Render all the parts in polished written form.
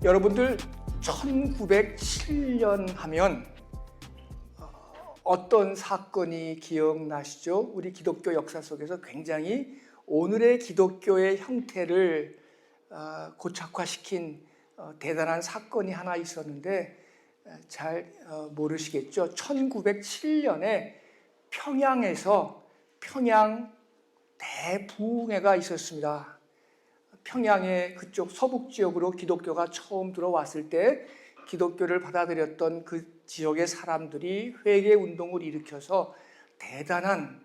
여러분들 1907년 하면 어떤 사건이 기억나시죠? 우리 기독교 역사 속에서 굉장히 오늘의 기독교의 형태를 고착화시킨 대단한 사건이 하나 있었는데 잘 모르시겠죠? 1907년에 평양에서 평양 대부흥회가 있었습니다. 평양의 그쪽 서북 지역으로 기독교가 처음 들어왔을 때 기독교를 받아들였던 그 지역의 사람들이 회개 운동을 일으켜서 대단한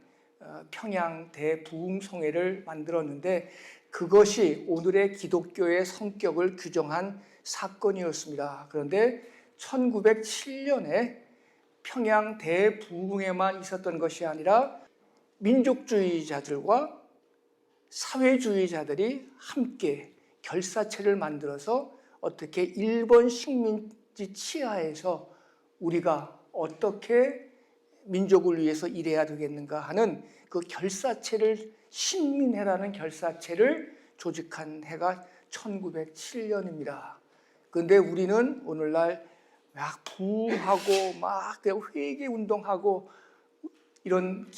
평양 대부흥성회를 만들었는데 그것이 오늘의 기독교의 성격을 규정한 사건이었습니다. 그런데 1907년에 평양 대부흥회만 있었던 것이 아니라 민족주의자들과 사회주의자들이 함께 결사체를 만들어서 어떻게 일본 식민지 치하에서 우리가 어떻게 민족을 위해서 일해야 되겠는가 하는 그 결사체를 신민회라는 결사체를 조직한 해가 1907년입니다. 그런데 우리는 오늘날 막 부흥하고 막 회개 운동하고 이런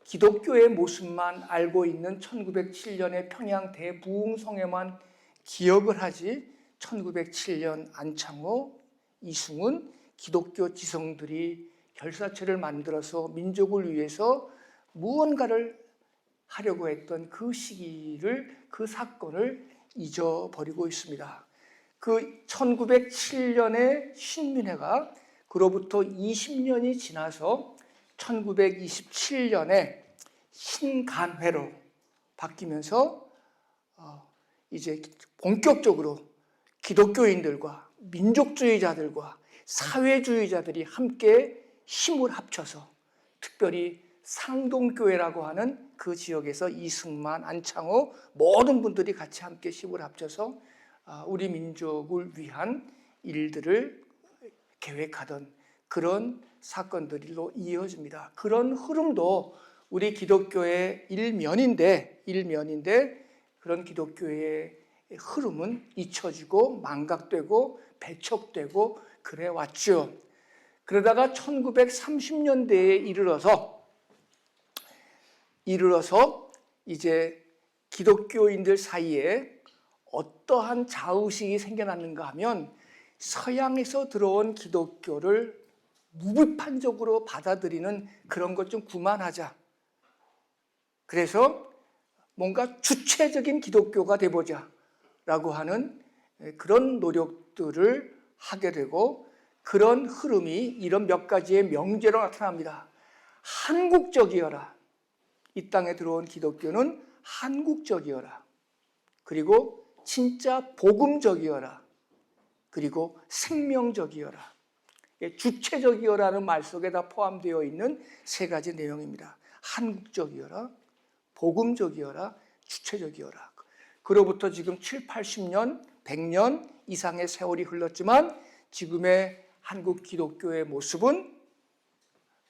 기독교의 모습만 알고 있는 1907년의 평양 대부흥성회만 기억을 하지 1907년 안창호, 이승훈 기독교 지성들이 결사체를 만들어서 민족을 위해서 무언가를 하려고 했던 그 시기를, 그 사건을 잊어버리고 있습니다. 그 1907년의 신민회가 그로부터 20년이 지나서 1927년에 신간회로 바뀌면서 이제 본격적으로 기독교인들과 민족주의자들과 사회주의자들이 함께 힘을 합쳐서 특별히 상동교회라고 하는 그 지역에서 이승만, 안창호 모든 분들이 같이 함께 힘을 합쳐서 우리 민족을 위한 일들을 계획하던 그런 사건들로 이어집니다. 그런 흐름도 우리 기독교의 일면인데 그런 기독교의 흐름은 잊혀지고 망각되고 배척되고 그래 왔죠. 그러다가 1930년대에 이르러서 이제 기독교인들 사이에 어떠한 자의식이 생겨났는가 하면 서양에서 들어온 기독교를 무비판적으로 받아들이는 그런 것 좀 그만하자. 그래서 뭔가 주체적인 기독교가 돼보자 라고 하는 그런 노력들을 하게 되고 그런 흐름이 이런 몇 가지의 명제로 나타납니다. 한국적이어라. 이 땅에 들어온 기독교는 한국적이어라. 그리고 진짜 복음적이어라. 그리고 생명적이어라. 주체적이어라는 말 속에 다 포함되어 있는 세 가지 내용입니다. 한국적이어라, 복음적이어라, 주체적이어라. 그로부터 지금 7, 80년, 100년 이상의 세월이 흘렀지만 지금의 한국 기독교의 모습은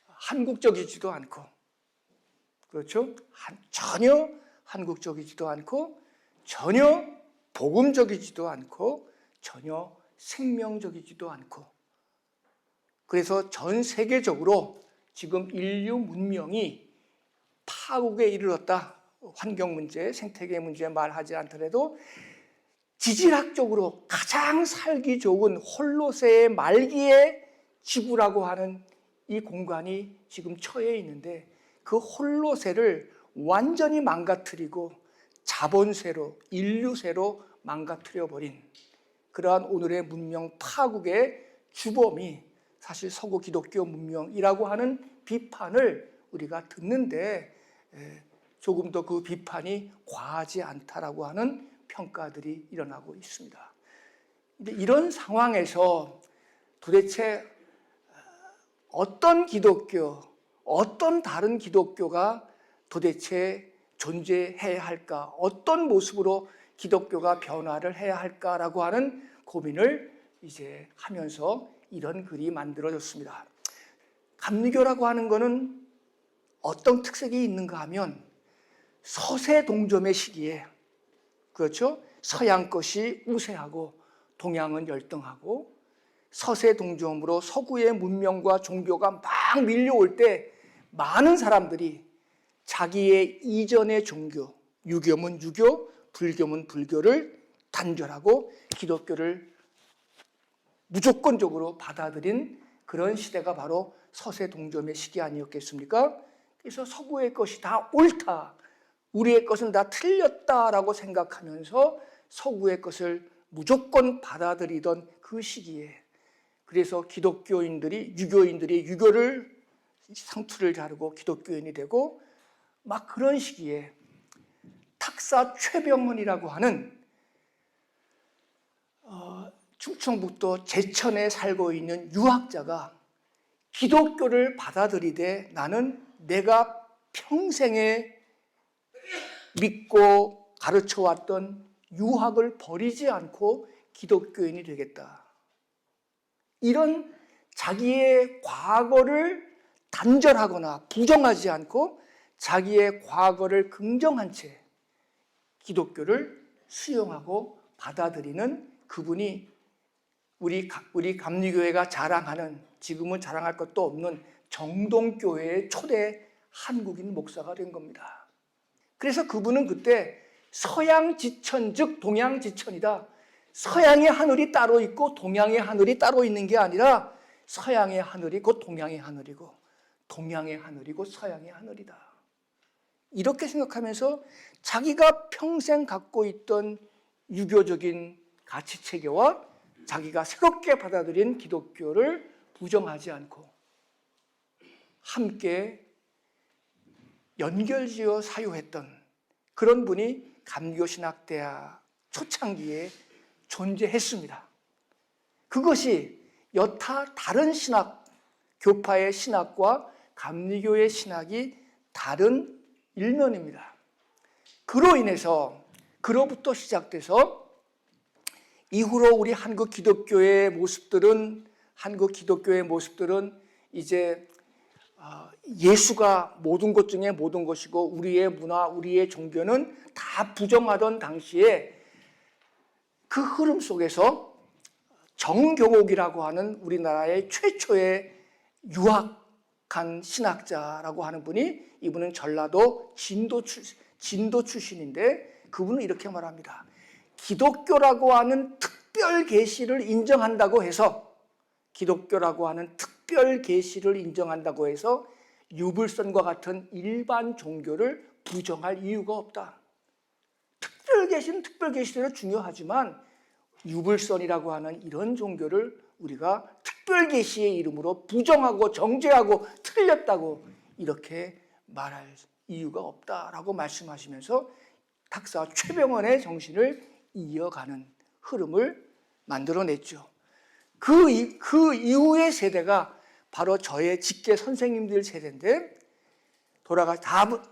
한국적이지도 않고, 그렇죠? 전혀 한국적이지도 않고, 전혀 복음적이지도 않고, 전혀 생명적이지도 않고. 그래서 전 세계적으로 지금 인류 문명이 파국에 이르렀다. 환경 문제, 생태계 문제 말하지 않더라도 지질학적으로 가장 살기 좋은 홀로세의 말기의 지구라고 하는 이 공간이 지금 처해 있는데 그 홀로세를 완전히 망가뜨리고 자본세로, 인류세로 망가뜨려버린 그러한 오늘의 문명 파국의 주범이 사실 서구 기독교 문명이라고 하는 비판을 우리가 듣는데 조금 더 그 비판이 과하지 않다라고 하는 평가들이 일어나고 있습니다. 근데 이런 상황에서 도대체 어떤 기독교, 어떤 다른 기독교가 도대체 존재해야 할까? 어떤 모습으로 기독교가 변화를 해야 할까라고 하는 고민을 이제 하면서 이런 글이 만들어졌습니다. 감리교라고 하는 것은 어떤 특색이 있는가 하면 서세 동점의 시기에, 그렇죠? 서양 것이 우세하고 동양은 열등하고 서세 동정으로 서구의 문명과 종교가 막 밀려올 때 많은 사람들이 자기의 이전의 종교, 유교면 유교, 불교면 불교를 단절하고 기독교를 무조건적으로 받아들인 그런 시대가 바로 서세 동점의 시기 아니었겠습니까? 그래서 서구의 것이 다 옳다, 우리의 것은 다 틀렸다라고 생각하면서 서구의 것을 무조건 받아들이던 그 시기에, 그래서 기독교인들이 유교인들이 유교를 상투를 자르고 기독교인이 되고 막 그런 시기에 탁사 최병헌이라고 하는 충청북도 제천에 살고 있는 유학자가 기독교를 받아들이되 나는 내가 평생에 믿고 가르쳐왔던 유학을 버리지 않고 기독교인이 되겠다. 이런 자기의 과거를 단절하거나 부정하지 않고 자기의 과거를 긍정한 채 기독교를 수용하고 받아들이는 그분이 우리 감리교회가 자랑하는, 지금은 자랑할 것도 없는 정동교회의 초대 한국인 목사가 된 겁니다. 그래서 그분은 그때 서양 지천 즉 동양 지천이다, 서양의 하늘이 따로 있고 동양의 하늘이 따로 있는 게 아니라 서양의 하늘이 곧 동양의 하늘이고 동양의 하늘이 곧 서양의 하늘이다, 이렇게 생각하면서 자기가 평생 갖고 있던 유교적인 가치체계와 자기가 새롭게 받아들인 기독교를 부정하지 않고 함께 연결지어 사유했던 그런 분이 감리교신학대학 초창기에 존재했습니다. 그것이 여타 다른 신학, 교파의 신학과 감리교의 신학이 다른 일면입니다. 그로 인해서, 그로부터 시작돼서 이후로 우리 한국 기독교의 모습들은 이제 예수가 모든 것 중에 모든 것이고 우리의 문화, 우리의 종교는 다 부정하던 당시에 그 흐름 속에서 정경옥이라고 하는 우리나라의 최초의 유학한 신학자라고 하는 분이, 이분은 전라도 진도 출신인데 그분은 이렇게 말합니다. 기독교라고 하는 특별 계시를 인정한다고 해서 유불선과 같은 일반 종교를 부정할 이유가 없다. 특별 계시는 특별 계시대로 중요하지만 유불선이라고 하는 이런 종교를 우리가 특별 계시의 이름으로 부정하고 정죄하고 틀렸다고 이렇게 말할 이유가 없다라고 말씀하시면서 탁사 최병헌의 정신을 이어가는 흐름을 만들어냈죠. 그 이후의 세대가 바로 저의 직계 선생님들 세대인데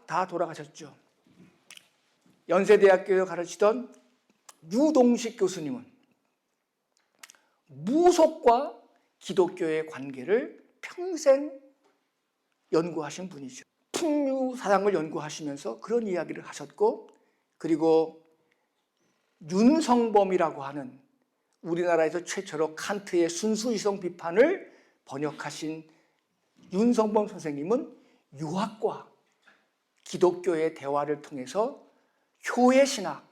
다 돌아가셨죠. 연세대학교에 가르치던 유동식 교수님은 무속과 기독교의 관계를 평생 연구하신 분이죠. 풍류사상을 연구하시면서 그런 이야기를 하셨고, 그리고 윤성범이라고 하는 우리나라에서 최초로 칸트의 순수이성 비판을 번역하신 윤성범 선생님은 유학과 기독교의 대화를 통해서 효의 신학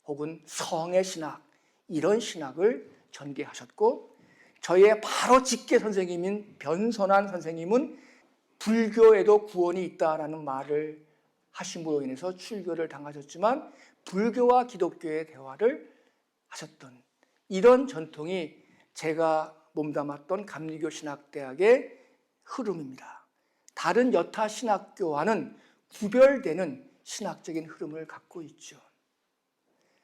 혹은 성의 신학, 이런 신학을 전개하셨고, 저의 바로 직계 선생님인 변선환 선생님은 불교에도 구원이 있다라는 말을 하심으로 인해서 출교를 당하셨지만 불교와 기독교의 대화를 하셨던 이런 전통이 제가 몸담았던 감리교 신학대학의 흐름입니다. 다른 여타 신학교와는 구별되는 신학적인 흐름을 갖고 있죠.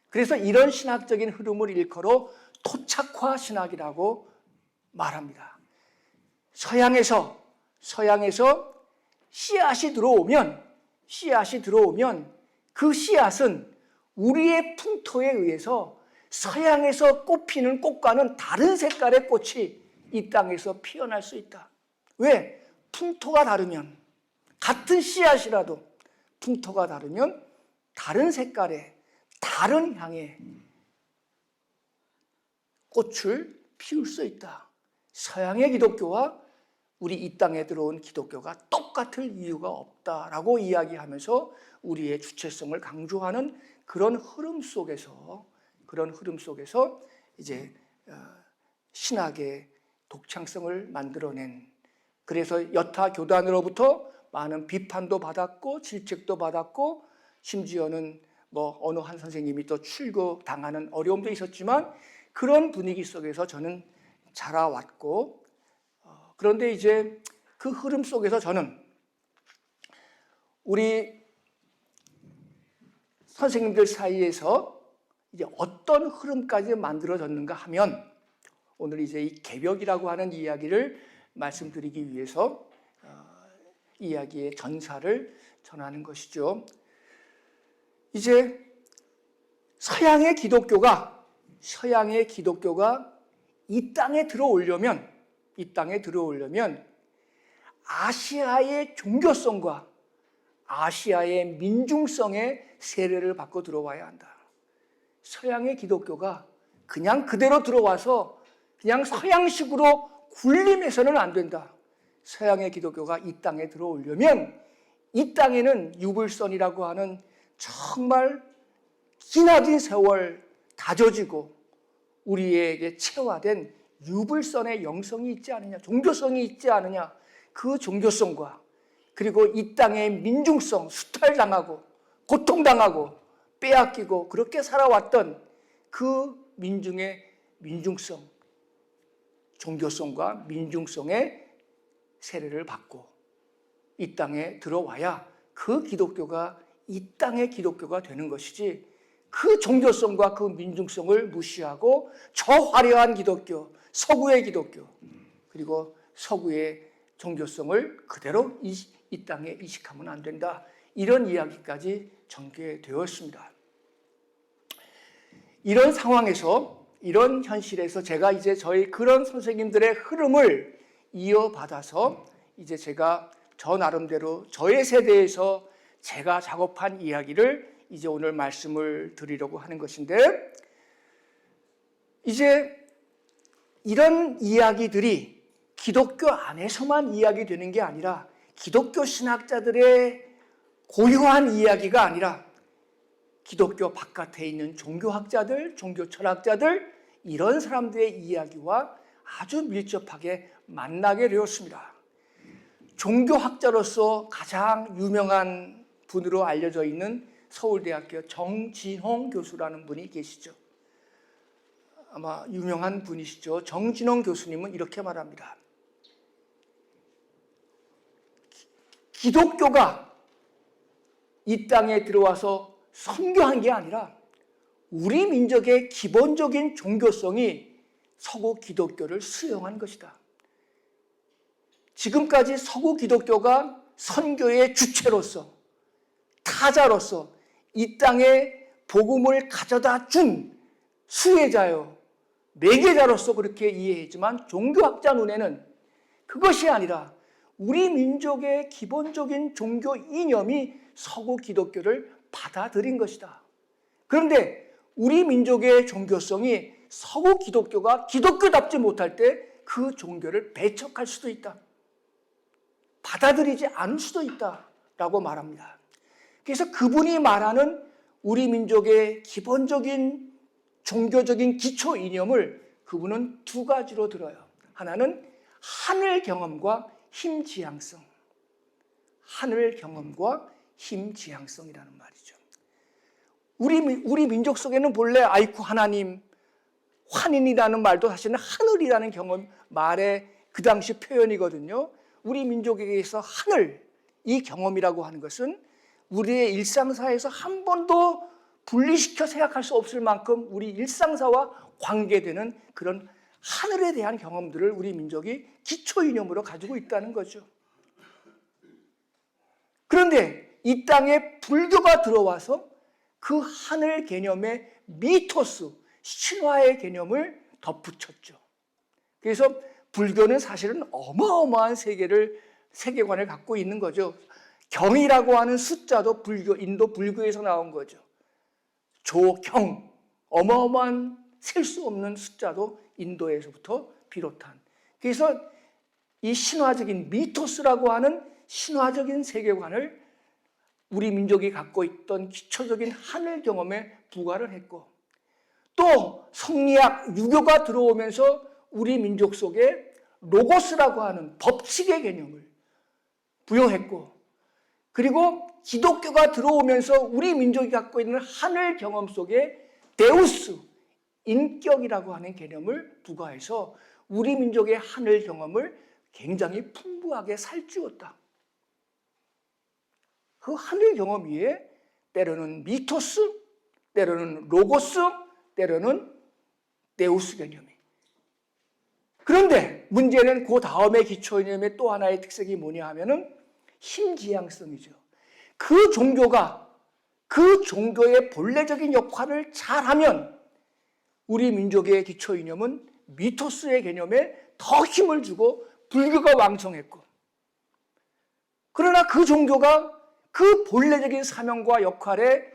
그래서 이런 신학적인 흐름을 일컬어 토착화 신학이라고 말합니다. 서양에서 씨앗이 들어오면 그 씨앗은 우리의 풍토에 의해서 서양에서 꽃피는 꽃과는 다른 색깔의 꽃이 이 땅에서 피어날 수 있다. 왜? 풍토가 다르면, 같은 씨앗이라도 풍토가 다르면 다른 색깔의, 다른 향의 꽃을 피울 수 있다. 서양의 기독교와 우리 이 땅에 들어온 기독교가 똑같을 이유가 없다라고 이야기하면서 우리의 주체성을 강조하는 그런 흐름 속에서 이제 신학의 독창성을 만들어낸, 그래서 여타 교단으로부터 많은 비판도 받았고 질책도 받았고 심지어는 어느 한 선생님이 또 출교당하는 어려움도 있었지만 그런 분위기 속에서 저는 자라왔고, 그런데 이제 그 흐름 속에서 저는 우리 선생님들 사이에서 이제 어떤 흐름까지 만들어졌는가 하면, 오늘 이제 이 개벽이라고 하는 이야기를 말씀드리기 위해서 이야기의 전사를 전하는 것이죠. 이제 서양의 기독교가 이 땅에 들어오려면 아시아의 종교성과 아시아의 민중성의 세례를 받고 들어와야 한다. 서양의 기독교가 그냥 그대로 들어와서 그냥 서양식으로 군림해서는 안 된다. 서양의 기독교가 이 땅에 들어오려면 이 땅에는 유불선이라고 하는 정말 기나긴 세월 다져지고 우리에게 체화된 유불선의 영성이 있지 않느냐, 종교성이 있지 않느냐, 그 종교성과 그리고 이 땅의 민중성, 수탈당하고 고통당하고 빼앗기고 그렇게 살아왔던 그 민중의 민중성, 종교성과 민중성의 세례를 받고 이 땅에 들어와야 그 기독교가 이 땅의 기독교가 되는 것이지, 그 종교성과 그 민중성을 무시하고 저 화려한 기독교, 서구의 기독교, 그리고 서구의 종교성을 그대로 이 땅에 이식하면 안 된다. 이런 이야기까지 전개되었습니다. 이런 상황에서, 이런 현실에서 제가 이제 저희 그런 선생님들의 흐름을 이어받아서 이제 제가 저 나름대로 저의 세대에서 제가 작업한 이야기를 이제 오늘 말씀을 드리려고 하는 것인데, 이제 이런 이야기들이 기독교 안에서만 이야기되는 게 아니라 기독교 신학자들의 고유한 이야기가 아니라 기독교 바깥에 있는 종교학자들, 종교철학자들, 이런 사람들의 이야기와 아주 밀접하게 만나게 되었습니다. 종교학자로서 가장 유명한 분으로 알려져 있는 서울대학교 정진홍 교수라는 분이 계시죠. 아마 유명한 분이시죠. 정진홍 교수님은 이렇게 말합니다. 기독교가 이 땅에 들어와서 선교한 게 아니라 우리 민족의 기본적인 종교성이 서구 기독교를 수용한 것이다. 지금까지 서구 기독교가 선교의 주체로서, 타자로서 이 땅에 복음을 가져다 준 수혜자요, 매개자로서 그렇게 이해했지만 종교학자 눈에는 그것이 아니라 우리 민족의 기본적인 종교 이념이 서구 기독교를 받아들인 것이다. 그런데 우리 민족의 종교성이 서구 기독교가 기독교답지 못할 때 그 종교를 배척할 수도 있다. 받아들이지 않을 수도 있다라고 말합니다. 그래서 그분이 말하는 우리 민족의 기본적인 종교적인 기초 이념을 그분은 두 가지로 들어요. 하나는 하늘 경험과 힘지향성. 하늘 경험과 힘지향성이라는 말이죠. 우리 민족 속에는 본래 아이쿠 하나님, 환인이라는 말도 사실은 하늘이라는 경험 말의 그 당시 표현이거든요. 우리 민족에게서 하늘, 이 경험이라고 하는 것은 우리의 일상사에서 한 번도 분리시켜 생각할 수 없을 만큼 우리 일상사와 관계되는 그런 하늘에 대한 경험들을 우리 민족이 기초 이념으로 가지고 있다는 거죠. 그런데 이 땅에 불교가 들어와서 그 하늘 개념의 미토스, 신화의 개념을 덧붙였죠. 그래서 불교는 사실은 어마어마한 세계관을 갖고 있는 거죠. 경이라고 하는 숫자도 인도 불교에서 나온 거죠. 조경, 어마어마한 셀 수 없는 숫자도 인도에서부터 비롯한. 그래서 이 신화적인 미토스라고 하는 신화적인 세계관을 우리 민족이 갖고 있던 기초적인 하늘 경험에 부과를 했고, 또 성리학, 유교가 들어오면서 우리 민족 속에 로고스라고 하는 법칙의 개념을 부여했고, 그리고 기독교가 들어오면서 우리 민족이 갖고 있는 하늘 경험 속에 데우스, 인격이라고 하는 개념을 부과해서 우리 민족의 하늘 경험을 굉장히 풍부하게 살찌웠다. 그 하늘 경험 위에 때로는 미토스, 때로는 로고스, 때로는 데우스 개념이. 그런데 문제는 그 다음에 기초이념의 또 하나의 특색이 뭐냐 하면은 힘지향성이죠. 그 종교가 그 종교의 본래적인 역할을 잘하면 우리 민족의 기초이념은 미토스의 개념에 더 힘을 주고 불교가 왕성했고, 그러나 그 종교가 그 본래적인 사명과 역할에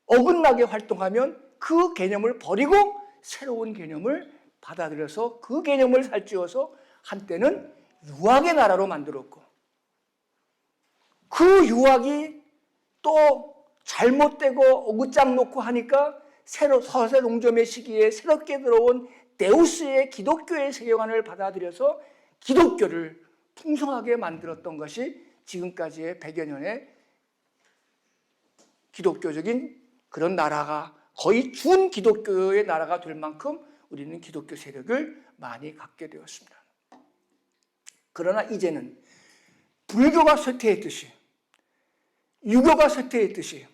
어긋나게 활동하면 그 개념을 버리고 새로운 개념을 받아들여서 그 개념을 살찌워서 한때는 유학의 나라로 만들었고, 그 유학이 또 잘못되고 어긋장 놓고 하니까 새로 서세 동점의 시기에 새롭게 들어온 데우스의 기독교의 세계관을 받아들여서 기독교를 풍성하게 만들었던 것이 지금까지의 100여 년의 기독교적인 그런 나라가 거의 준 기독교의 나라가 될 만큼 우리는 기독교 세력을 많이 갖게 되었습니다. 그러나 이제는 불교가 쇠퇴했듯이, 유교가 쇠퇴했듯이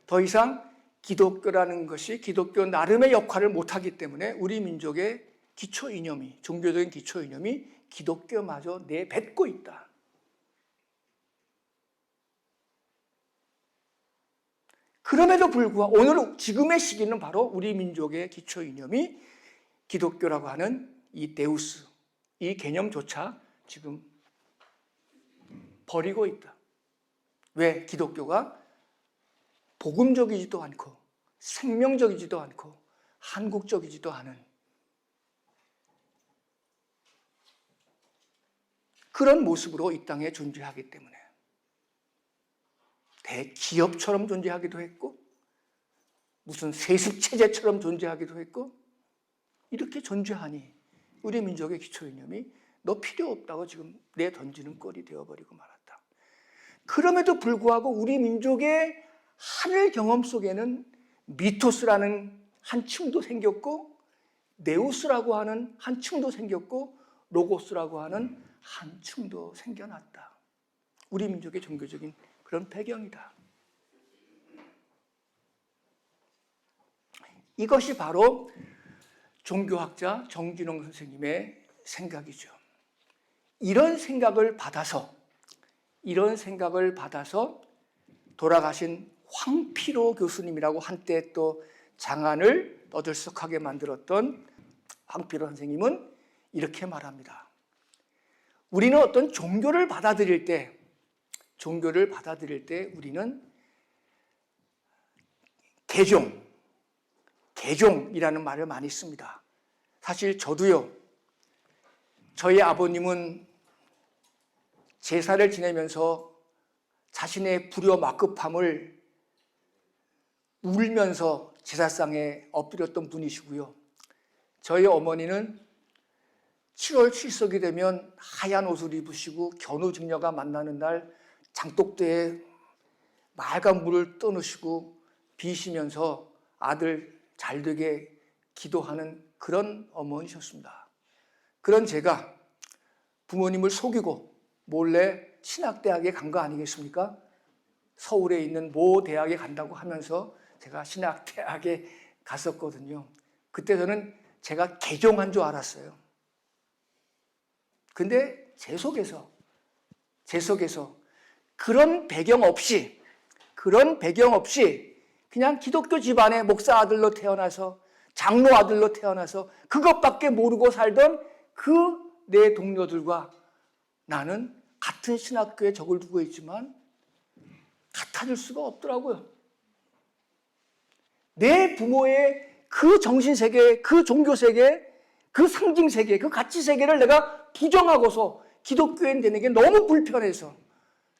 더 이상 기독교라는 것이 기독교 나름의 역할을 못하기 때문에 우리 민족의 기초 이념이, 종교적인 기초 이념이 기독교마저 내뱉고 있다. 그럼에도 불구하고 오늘 지금의 시기는 바로 우리 민족의 기초 이념이 기독교라고 하는 이 데우스, 이 개념조차 지금 버리고 있다. 왜? 기독교가 복음적이지도 않고 생명적이지도 않고 한국적이지도 않은 그런 모습으로 이 땅에 존재하기 때문에 대기업처럼 존재하기도 했고 무슨 세습체제처럼 존재하기도 했고 이렇게 존재하니 우리 민족의 기초이념이 너 필요 없다고 지금 내던지는 꼴이 되어버리고 말았다. 그럼에도 불구하고 우리 민족의 하늘 경험 속에는 미토스라는 한 층도 생겼고 네우스라고 하는 한 층도 생겼고 로고스라고 하는 한 층도 생겨났다. 우리 민족의 종교적인 그런 배경이다. 이것이 바로 종교학자 정진홍 선생님의 생각이죠. 이런 생각을 받아서 돌아가신 황피로 교수님이라고 한때 또 장안을 떠들썩하게 만들었던 황피로 선생님은 이렇게 말합니다. 우리는 어떤 종교를 받아들일 때 우리는 개종이라는 말을 많이 씁니다. 사실 저도요. 저희 아버님은 제사를 지내면서 자신의 불효 막급함을 울면서 제사상에 엎드렸던 분이시고요. 저희 어머니는 7월 7석이 되면 하얀 옷을 입으시고 견우직녀가 만나는 날 장독대에 맑은 물을 떠넣으시고 비시면서 아들 잘 되게 기도하는 그런 어머니셨습니다. 그런 제가 부모님을 속이고 몰래 신학대학에 간 거 아니겠습니까? 서울에 있는 모 대학에 간다고 하면서 제가 신학대학에 갔었거든요. 그때 저는 제가 개종한 줄 알았어요. 근데 제 속에서 그런 배경 없이 그냥 기독교 집안의 목사 아들로 태어나서 장로 아들로 태어나서 그것밖에 모르고 살던 그 내 동료들과 나는 같은 신학교에 적을 두고 있지만 같아질 수가 없더라고요. 내 부모의 그 정신세계, 그 종교세계, 그 상징세계, 그 가치세계를 내가 부정하고서 기독교인 되는 게 너무 불편해서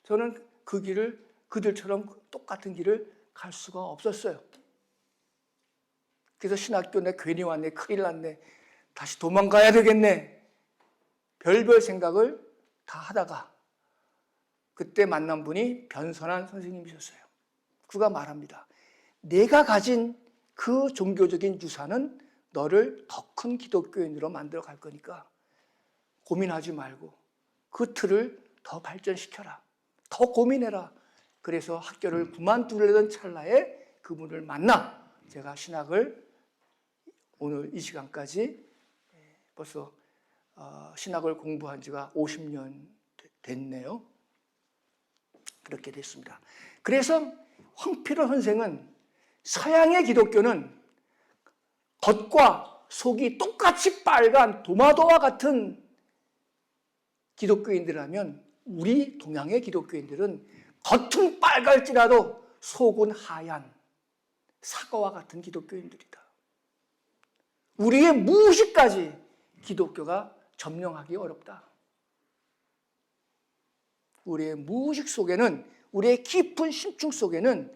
저는 그 길을 그들처럼 똑같은 길을 갈 수가 없었어요. 그래서 신학교 내 괜히 왔네, 큰일 났네, 다시 도망가야 되겠네, 별별 생각을 다 하다가 그때 만난 분이 변선한 선생님이셨어요. 그가 말합니다. 내가 가진 그 종교적인 유산은 너를 더 큰 기독교인으로 만들어 갈 거니까 고민하지 말고 그 틀을 더 발전시켜라. 더 고민해라. 그래서 학교를 그만두려던 찰나에 그분을 만나 제가 신학을 오늘 이 시간까지 벌써 신학을 공부한 지가 50년 됐네요. 그렇게 됐습니다. 그래서 황필호 선생은 서양의 기독교는 겉과 속이 똑같이 빨간 도마도와 같은 기독교인들이라면 우리 동양의 기독교인들은 겉은 빨갈지라도 속은 하얀 사과와 같은 기독교인들이다. 우리의 무엇이까지 기독교가 점령하기 어렵다. 우리의 무의식 속에는, 우리의 깊은 심층 속에는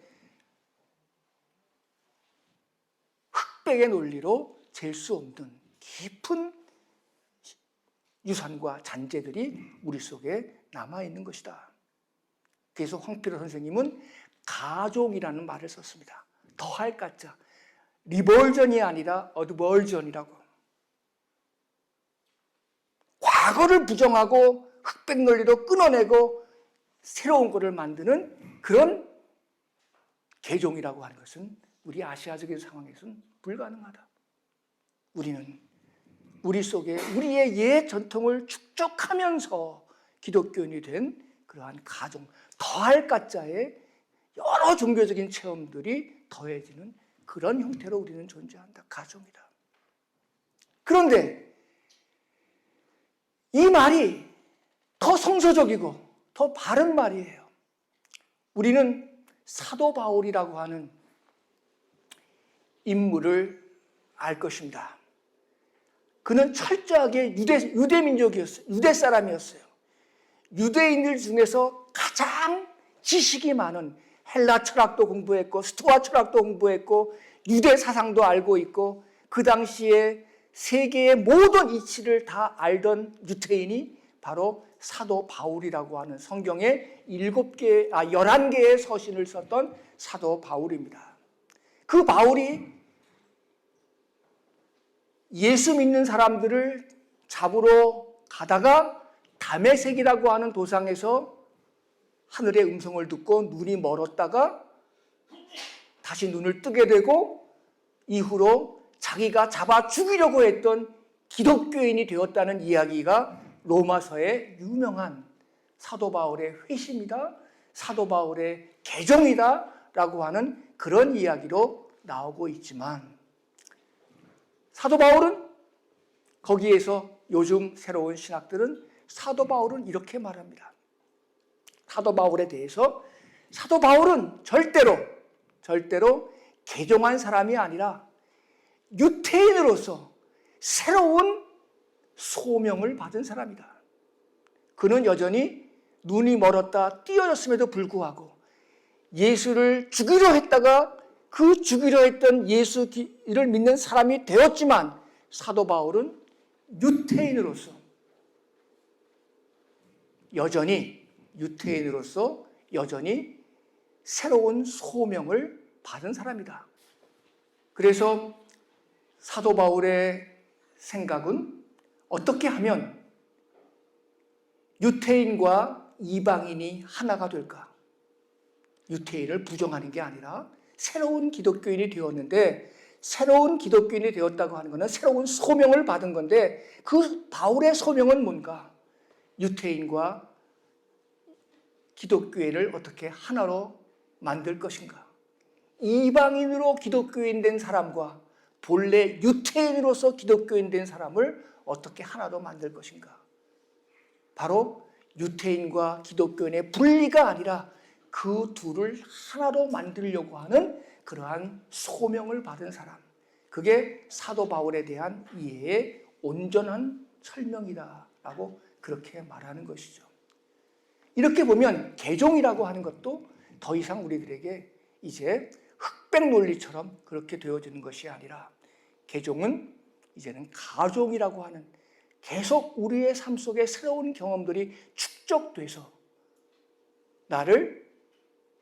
흑백의 논리로 잴 수 없는 깊은 유산과 잔재들이 우리 속에 남아있는 것이다. 그래서 황필호 선생님은 가종이라는 말을 썼습니다. 더할 가짜, 리벌전이 아니라 어드벌전이라고. 과거를 부정하고 흑백 논리로 끊어내고 새로운 것을 만드는 그런 개종이라고 하는 것은 우리 아시아적인 상황에서는 불가능하다. 우리는 우리 속에 우리의 옛 전통을 축적하면서 기독교인이 된 그러한 가종, 더할 가짜의 여러 종교적인 체험들이 더해지는 그런 형태로 우리는 존재한다. 가종이다. 그런데 이 말이 더 성서적이고 더 바른 말이에요. 우리는 사도 바울이라고 하는 인물을 알 것입니다. 그는 철저하게 유대 민족이었어요. 유대 사람이었어요. 유대인들 중에서 가장 지식이 많은, 헬라 철학도 공부했고 스토아 철학도 공부했고 유대 사상도 알고 있고 그 당시에 세계의 모든 이치를 다 알던 유태인이 바로 사도 바울이라고 하는 성경에 11개의 서신을 썼던 사도 바울입니다. 그 바울이 예수 믿는 사람들을 잡으러 가다가 다메섹이라고 하는 도상에서 하늘의 음성을 듣고 눈이 멀었다가 다시 눈을 뜨게 되고 이후로 자기가 잡아 죽이려고 했던 기독교인이 되었다는 이야기가 로마서의 유명한 사도 바울의 회심이다, 사도 바울의 개종이다 라고 하는 그런 이야기로 나오고 있지만 사도 바울은 거기에서 요즘 새로운 신학들은 사도 바울은 이렇게 말합니다. 사도 바울에 대해서 사도 바울은 절대로 개종한 사람이 아니라 유태인으로서 새로운 소명을 받은 사람이다. 그는 여전히 눈이 멀었다 띄어졌음에도 불구하고 예수를 죽이려 했다가 그 죽이려 했던 예수를 믿는 사람이 되었지만 사도 바울은 유태인으로서 여전히 새로운 소명을 받은 사람이다. 그래서 사도 바울의 생각은 어떻게 하면 유태인과 이방인이 하나가 될까? 유태인을 부정하는 게 아니라 새로운 기독교인이 되었는데 새로운 기독교인이 되었다고 하는 것은 새로운 소명을 받은 건데 그 바울의 소명은 뭔가? 유태인과 기독교인을 어떻게 하나로 만들 것인가? 이방인으로 기독교인 된 사람과 본래 유태인으로서 기독교인 된 사람을 어떻게 하나로 만들 것인가? 바로 유태인과 기독교인의 분리가 아니라 그 둘을 하나로 만들려고 하는 그러한 소명을 받은 사람, 그게 사도 바울에 대한 이해의 온전한 설명이다라고 그렇게 말하는 것이죠. 이렇게 보면 개종이라고 하는 것도 더 이상 우리들에게 이제 흑백 논리처럼 그렇게 되어지는 것이 아니라 개종은 이제는 가종이라고 하는 계속 우리의 삶 속에 새로운 경험들이 축적돼서 나를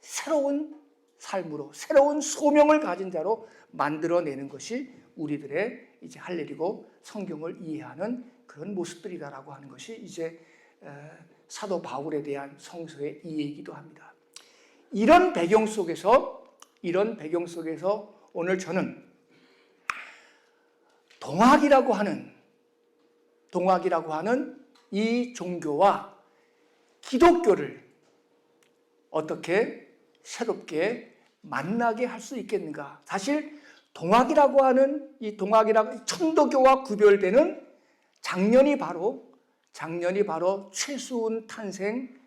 새로운 삶으로 새로운 소명을 가진 자로 만들어내는 것이 우리들의 이제 할 일이고 성경을 이해하는 그런 모습들이다라고 하는 것이 이제 사도 바울에 대한 성서의 이해이기도 합니다. 이런 배경 속에서 오늘 저는 동학이라고 하는 이 종교와 기독교를 어떻게 새롭게 만나게 할 수 있겠는가? 사실 동학이라고 하는 천도교와 구별되는 작년이 바로 최수훈 탄생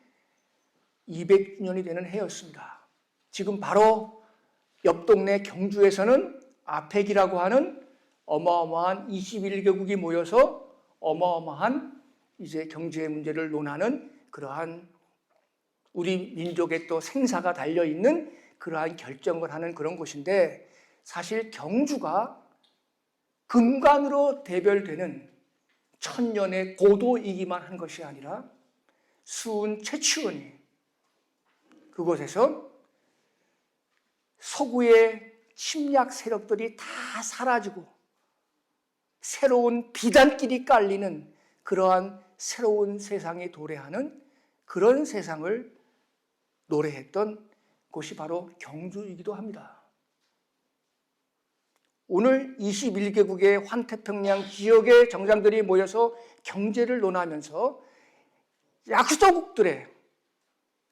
200주년이 되는 해였습니다. 지금 바로 옆 동네 경주에서는 아펙이라고 하는 어마어마한 21개국이 모여서 어마어마한 이제 경제 문제를 논하는 그러한 우리 민족의 또 생사가 달려있는 그러한 결정을 하는 그런 곳인데, 사실 경주가 금관으로 대별되는 천년의 고도이기만 한 것이 아니라 수훈 최치원이 그곳에서 서구의 침략 세력들이 다 사라지고 새로운 비단길이 깔리는 그러한 새로운 세상이 도래하는 그런 세상을 노래했던 곳이 바로 경주이기도 합니다. 오늘 21개국의 환태평양 지역의 정상들이 모여서 경제를 논하면서 약소국들의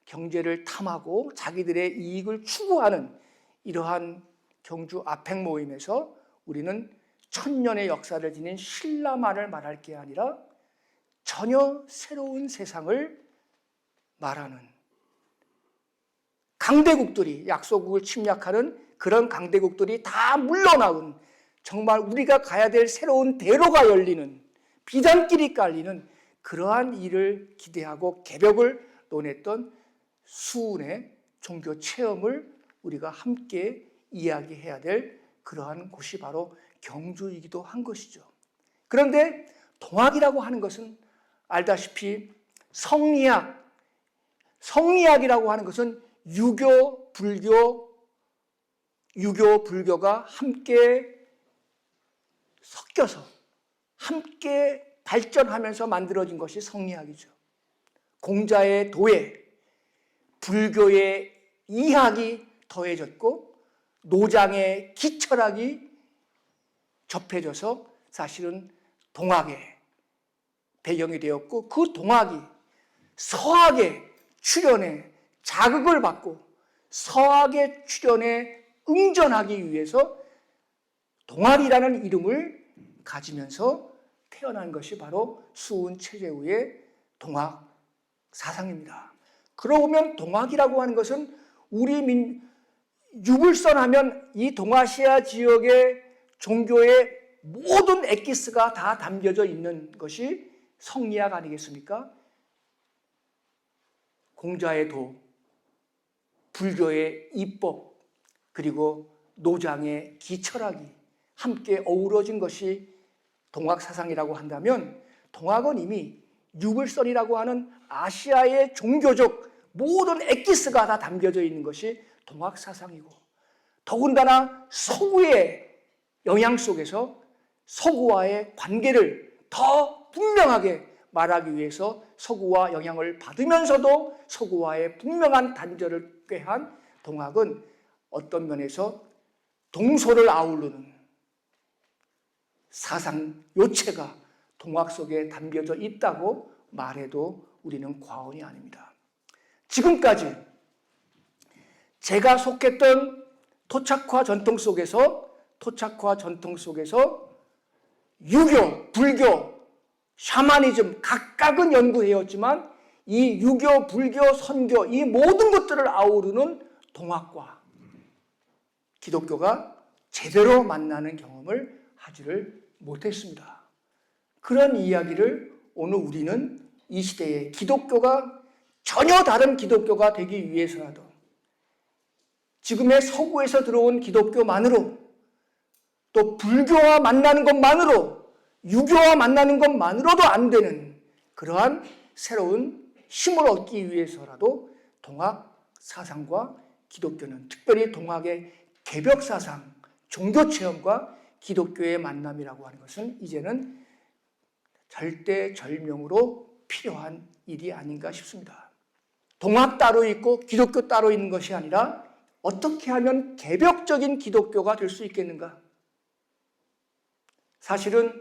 경제를 탐하고 자기들의 이익을 추구하는 이러한 경주 아펙 모임에서 우리는 천년의 역사를 지닌 신라만을 말할 게 아니라 전혀 새로운 세상을 말하는 강대국들이, 약소국을 침략하는 그런 강대국들이 다 물러나온 정말 우리가 가야 될 새로운 대로가 열리는 비단길이 깔리는 그러한 일을 기대하고 개벽을 논했던 수훈의 종교 체험을 우리가 함께 이야기해야 될 그러한 곳이 바로 경주이기도 한 것이죠. 그런데 동학이라고 하는 것은 알다시피 성리학이라고 하는 것은 유교, 불교가 함께 섞여서 함께 발전하면서 만들어진 것이 성리학이죠. 공자의 도에, 불교의 이학이 더해졌고 노장의 기철학이 접해져서 사실은 동학의 배경이 되었고, 그 동학이 서학의 출현에 자극을 받고 서학의 출현에 응전하기 위해서 동학이라는 이름을 가지면서 태어난 것이 바로 수훈 최재우의 동학 사상입니다. 그러고 보면 동학이라고 하는 것은 유불선 하면 이 동아시아 지역의 종교의 모든 엑기스가 다 담겨져 있는 것이 성리학 아니겠습니까? 공자의 도, 불교의 이법, 그리고 노장의 기철학이 함께 어우러진 것이 동학 사상이라고 한다면, 동학은 이미 유불선이라고 하는 아시아의 종교적 모든 엑기스가 다 담겨져 있는 것이 동학 사상이고, 더군다나 서구의 영향 속에서 서구와의 관계를 더 분명하게 말하기 위해서 서구와 영향을 받으면서도 서구와의 분명한 단절을 꾀한 동학은 어떤 면에서 동서를 아우르는 사상 요체가 동학 속에 담겨져 있다고 말해도 우리는 과언이 아닙니다. 지금까지 제가 속했던 토착화 전통 속에서 유교, 불교, 샤머니즘 각각은 연구해왔지만 이 유교, 불교, 선교 이 모든 것들을 아우르는 동학과 기독교가 제대로 만나는 경험을 하지를 못했습니다. 그런 이야기를 오늘 우리는 이 시대에 기독교가 전혀 다른 기독교가 되기 위해서라도 지금의 서구에서 들어온 기독교만으로 또 불교와 만나는 것만으로 유교와 만나는 것만으로도 안 되는 그러한 새로운 힘을 얻기 위해서라도 동학 사상과 기독교는 특별히 동학의 개벽 사상, 종교 체험과 기독교의 만남이라고 하는 것은 이제는 절대절명으로 필요한 일이 아닌가 싶습니다. 동학 따로 있고 기독교 따로 있는 것이 아니라 어떻게 하면 개벽적인 기독교가 될 수 있겠는가? 사실은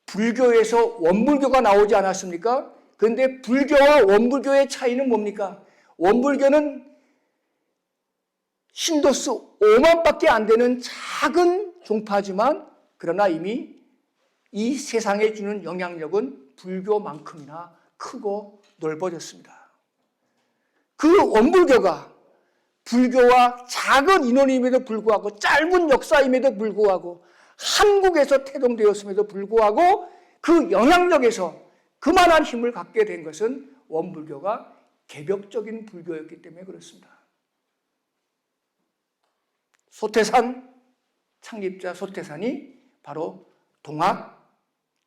불교에서 원불교가 나오지 않았습니까? 그런데 불교와 원불교의 차이는 뭡니까? 원불교는 신도수 5만밖에 안 되는 작은 종파지만 그러나 이미 이 세상에 주는 영향력은 불교만큼이나 크고 넓어졌습니다. 그 원불교가 불교와 작은 인원임에도 불구하고 짧은 역사임에도 불구하고 한국에서 태동되었음에도 불구하고 그 영향력에서 그만한 힘을 갖게 된 것은 원불교가 개벽적인 불교였기 때문에 그렇습니다. 소태산 창립자 소태산이 바로 동학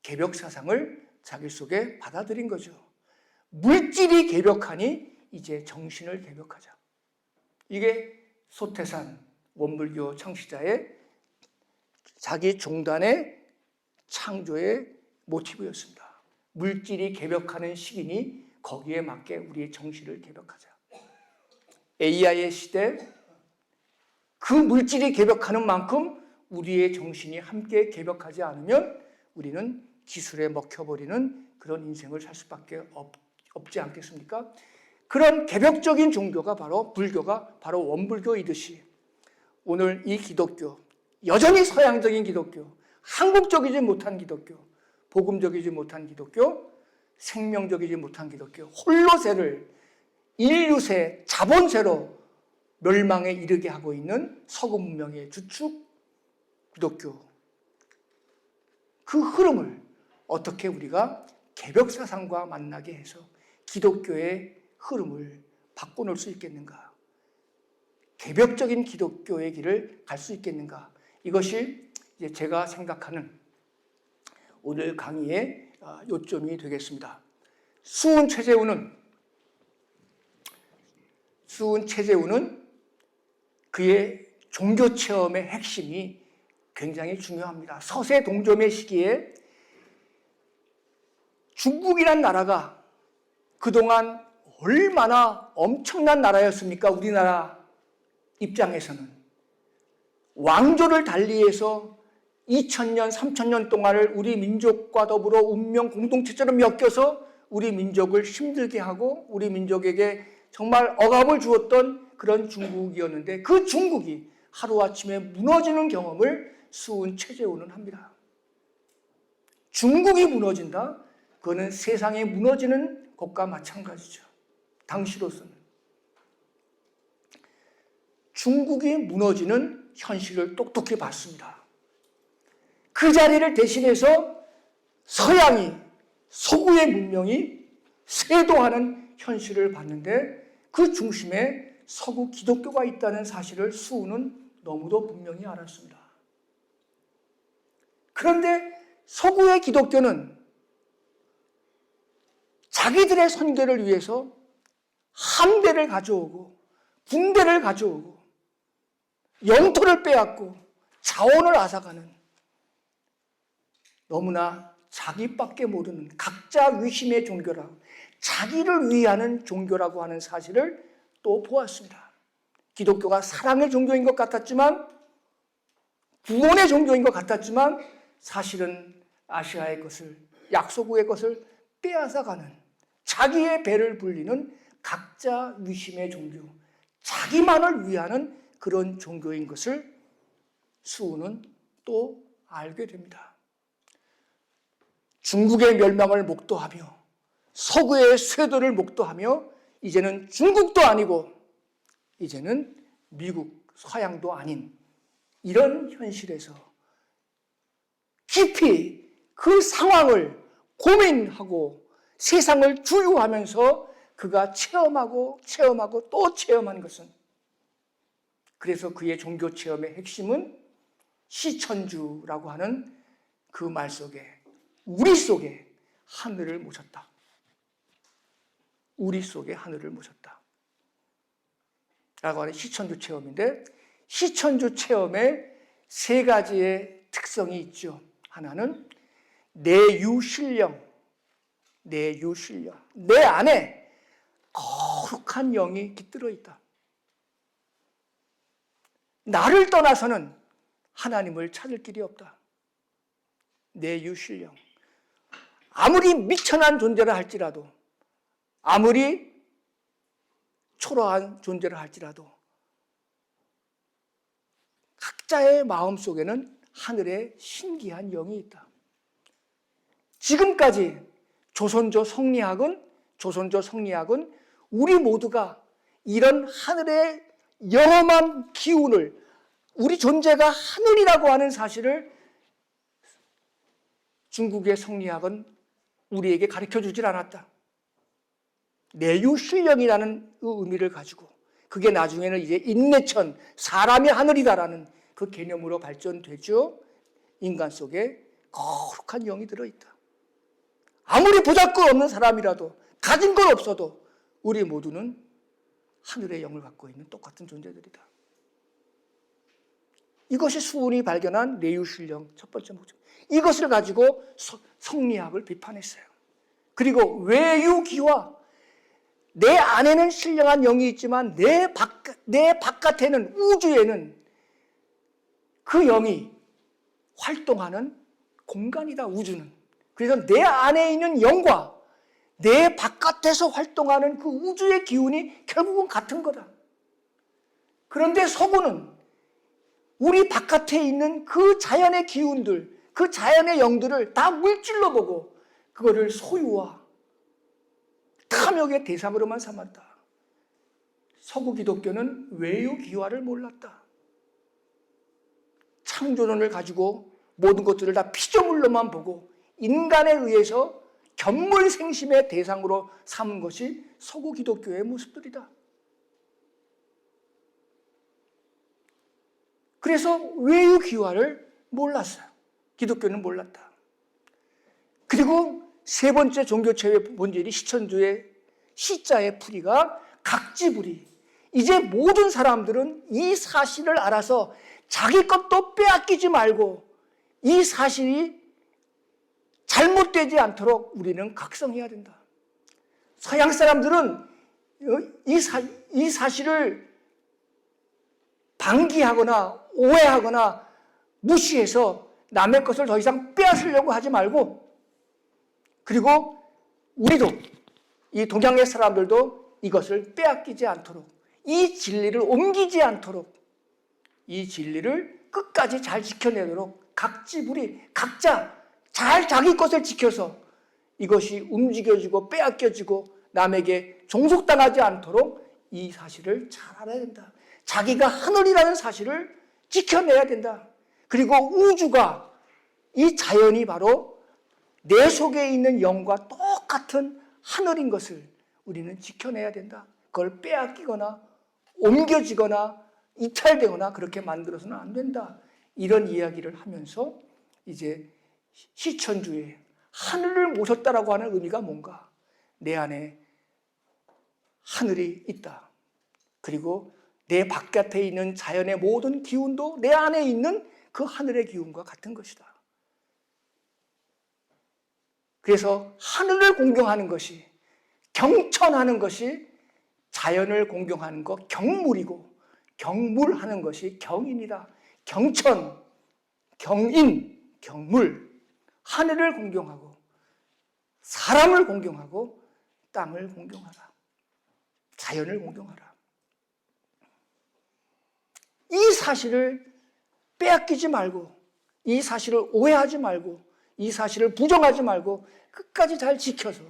개벽 사상을 자기 속에 받아들인 거죠. 물질이 개벽하니 이제 정신을 개벽하자. 이게 소태산 원불교 창시자의 자기 종단의 창조의 모티브였습니다. 물질이 개벽하는 시기니 거기에 맞게 우리의 정신을 개벽하자. AI의 시대, 그 물질이 개벽하는 만큼 우리의 정신이 함께 개벽하지 않으면 우리는 기술에 먹혀버리는 그런 인생을 살 수밖에 없지 않겠습니까? 그런 개벽적인 종교가 바로 불교가 바로 원불교이듯이 오늘 이 기독교, 여전히 서양적인 기독교, 한국적이지 못한 기독교, 복음적이지 못한 기독교, 생명적이지 못한 기독교, 홀로세를 인류세, 자본세로 멸망에 이르게 하고 있는 서구 문명의 주축 기독교, 그 흐름을 어떻게 우리가 개벽 사상과 만나게 해서 기독교의 흐름을 바꿔놓을 수 있겠는가? 개벽적인 기독교의 길을 갈 수 있겠는가? 이것이 이제 제가 생각하는 오늘 강의의 요점이 되겠습니다. 수은 최재우는 그의 종교 체험의 핵심이 굉장히 중요합니다. 서세 동점의 시기에 중국이란 나라가 그동안 얼마나 엄청난 나라였습니까? 우리나라 입장에서는. 왕조를 달리해서 2000년, 3000년 동안을 우리 민족과 더불어 운명 공동체처럼 엮여서 우리 민족을 힘들게 하고 우리 민족에게 정말 억압을 주었던 그런 중국이었는데 그 중국이 하루아침에 무너지는 경험을 수은 최재우는 합니다. 중국이 무너진다? 그거는 세상이 무너지는 것과 마찬가지죠. 당시로서는. 중국이 무너지는 현실을 똑똑히 봤습니다. 그 자리를 대신해서 서양이, 서구의 문명이 쇄도하는 현실을 봤는데 그 중심에 서구 기독교가 있다는 사실을 수우는 너무도 분명히 알았습니다. 그런데 서구의 기독교는 자기들의 선교를 위해서 함대를 가져오고 군대를 가져오고 영토를 빼앗고 자원을 앗아가는 너무나 자기밖에 모르는 각자 위심의 종교라 자기를 위하는 종교라고 하는 사실을 또 보았습니다. 기독교가 사랑의 종교인 것 같았지만 구원의 종교인 것 같았지만 사실은 아시아의 것을 약소국의 것을 빼앗아가는 자기의 배를 불리는 각자 위심의 종교, 자기만을 위하는 그런 종교인 것을 수우는 또 알게 됩니다. 중국의 멸망을 목도하며 서구의 쇄도를 목도하며 이제는 중국도 아니고 이제는 미국, 서양도 아닌 이런 현실에서 깊이 그 상황을 고민하고 세상을 주유하면서 그가 체험하고 또 체험한 것은, 그래서 그의 종교 체험의 핵심은 시천주라고 하는 그 말 속에, 우리 속에 하늘을 모셨다. 우리 속에 하늘을 모셨다 라고 하는 시천주 체험인데, 시천주 체험에 세 가지의 특성이 있죠. 하나는 내유신령, 내 안에 거룩한 영이 깃들어 있다. 나를 떠나서는 하나님을 찾을 길이 없다. 내유신령. 아무리 미천한 존재라 할지라도, 아무리 초라한 존재라 할지라도 각자의 마음 속에는 하늘의 신기한 영이 있다. 지금까지 조선조 성리학은 우리 모두가 이런 하늘의 영험한 기운을, 우리 존재가 하늘이라고 하는 사실을 중국의 성리학은 우리에게 가르쳐주질 않았다. 내유신령이라는 의미를 가지고, 그게 나중에는 이제 인내천, 사람이 하늘이다라는 그 개념으로 발전되죠. 인간 속에 거룩한 영이 들어있다. 아무리 보잘것 없는 사람이라도, 가진 건 없어도 우리 모두는 하늘의 영을 갖고 있는 똑같은 존재들이다. 이것이 수훈이 발견한 내유신령 첫 번째 목적. 이것을 가지고 성리학을 비판했어요. 그리고 외유기화, 내 안에는 신령한 영이 있지만 내 바깥에는, 우주에는 그 영이 활동하는 공간이다, 우주는. 그래서 내 안에 있는 영과 내 바깥에서 활동하는 그 우주의 기운이 결국은 같은 거다. 그런데 서구는 우리 바깥에 있는 그 자연의 기운들, 그 자연의 영들을 다 물질로 보고 그거를 소유와 탐욕의 대상으로만 삼았다. 서구 기독교는 외유기화를 몰랐다. 창조론을 가지고 모든 것들을 다 피조물로만 보고 인간에 의해서 견물생심의 대상으로 삼은 것이 서구 기독교의 모습들이다. 그래서 외유기화를 몰랐어요. 기독교는 몰랐다. 그리고 세 번째 종교체의 본질이 시천주의 시자의 풀이가 각지불이. 이제 모든 사람들은 이 사실을 알아서 자기 것도 빼앗기지 말고 이 사실이 잘못되지 않도록 우리는 각성해야 된다. 서양 사람들은 이 사실을 방기하거나 오해하거나 무시해서 남의 것을 더 이상 빼앗으려고 하지 말고, 그리고 우리도, 이 동양의 사람들도 이것을 빼앗기지 않도록, 이 진리를 옮기지 않도록, 이 진리를 끝까지 잘 지켜내도록 각지불이, 각자 잘 자기 것을 지켜서 이것이 움직여지고 빼앗겨지고 남에게 종속당하지 않도록 이 사실을 잘 알아야 된다. 자기가 하늘이라는 사실을 지켜내야 된다. 그리고 우주가, 이 자연이 바로 내 속에 있는 영과 똑같은 하늘인 것을 우리는 지켜내야 된다. 그걸 빼앗기거나 옮겨지거나 이탈되거나 그렇게 만들어서는 안 된다. 이런 이야기를 하면서 이제 시천주의 하늘을 모셨다라고 하는 의미가 뭔가, 내 안에 하늘이 있다. 그리고 내 바깥에 있는 자연의 모든 기운도 내 안에 있는 그 하늘의 기운과 같은 것이다. 그래서 하늘을 공경하는 것이, 경천하는 것이 자연을 공경하는 것 경물이고, 경물하는 것이 경인이다. 경천, 경인, 경물. 하늘을 공경하고 사람을 공경하고 땅을 공경하라. 자연을 공경하라. 이 사실을 빼앗기지 말고, 이 사실을 오해하지 말고, 이 사실을 부정하지 말고 끝까지 잘 지켜서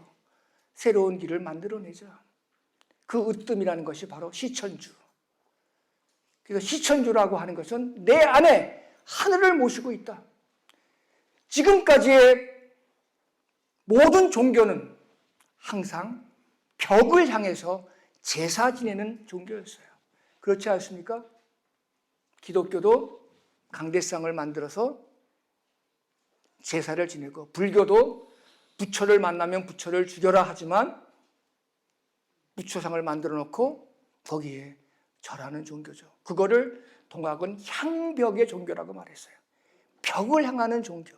새로운 길을 만들어내자. 그 으뜸이라는 것이 바로 시천주. 그래서 시천주라고 하는 것은 내 안에 하늘을 모시고 있다. 지금까지의 모든 종교는 항상 벽을 향해서 제사 지내는 종교였어요. 그렇지 않습니까? 기독교도 강대상을 만들어서 제사를 지내고, 불교도 부처를 만나면 부처를 죽여라 하지만 부처상을 만들어 놓고 거기에 절하는 종교죠. 그거를 동학은 향벽의 종교라고 말했어요. 벽을 향하는 종교.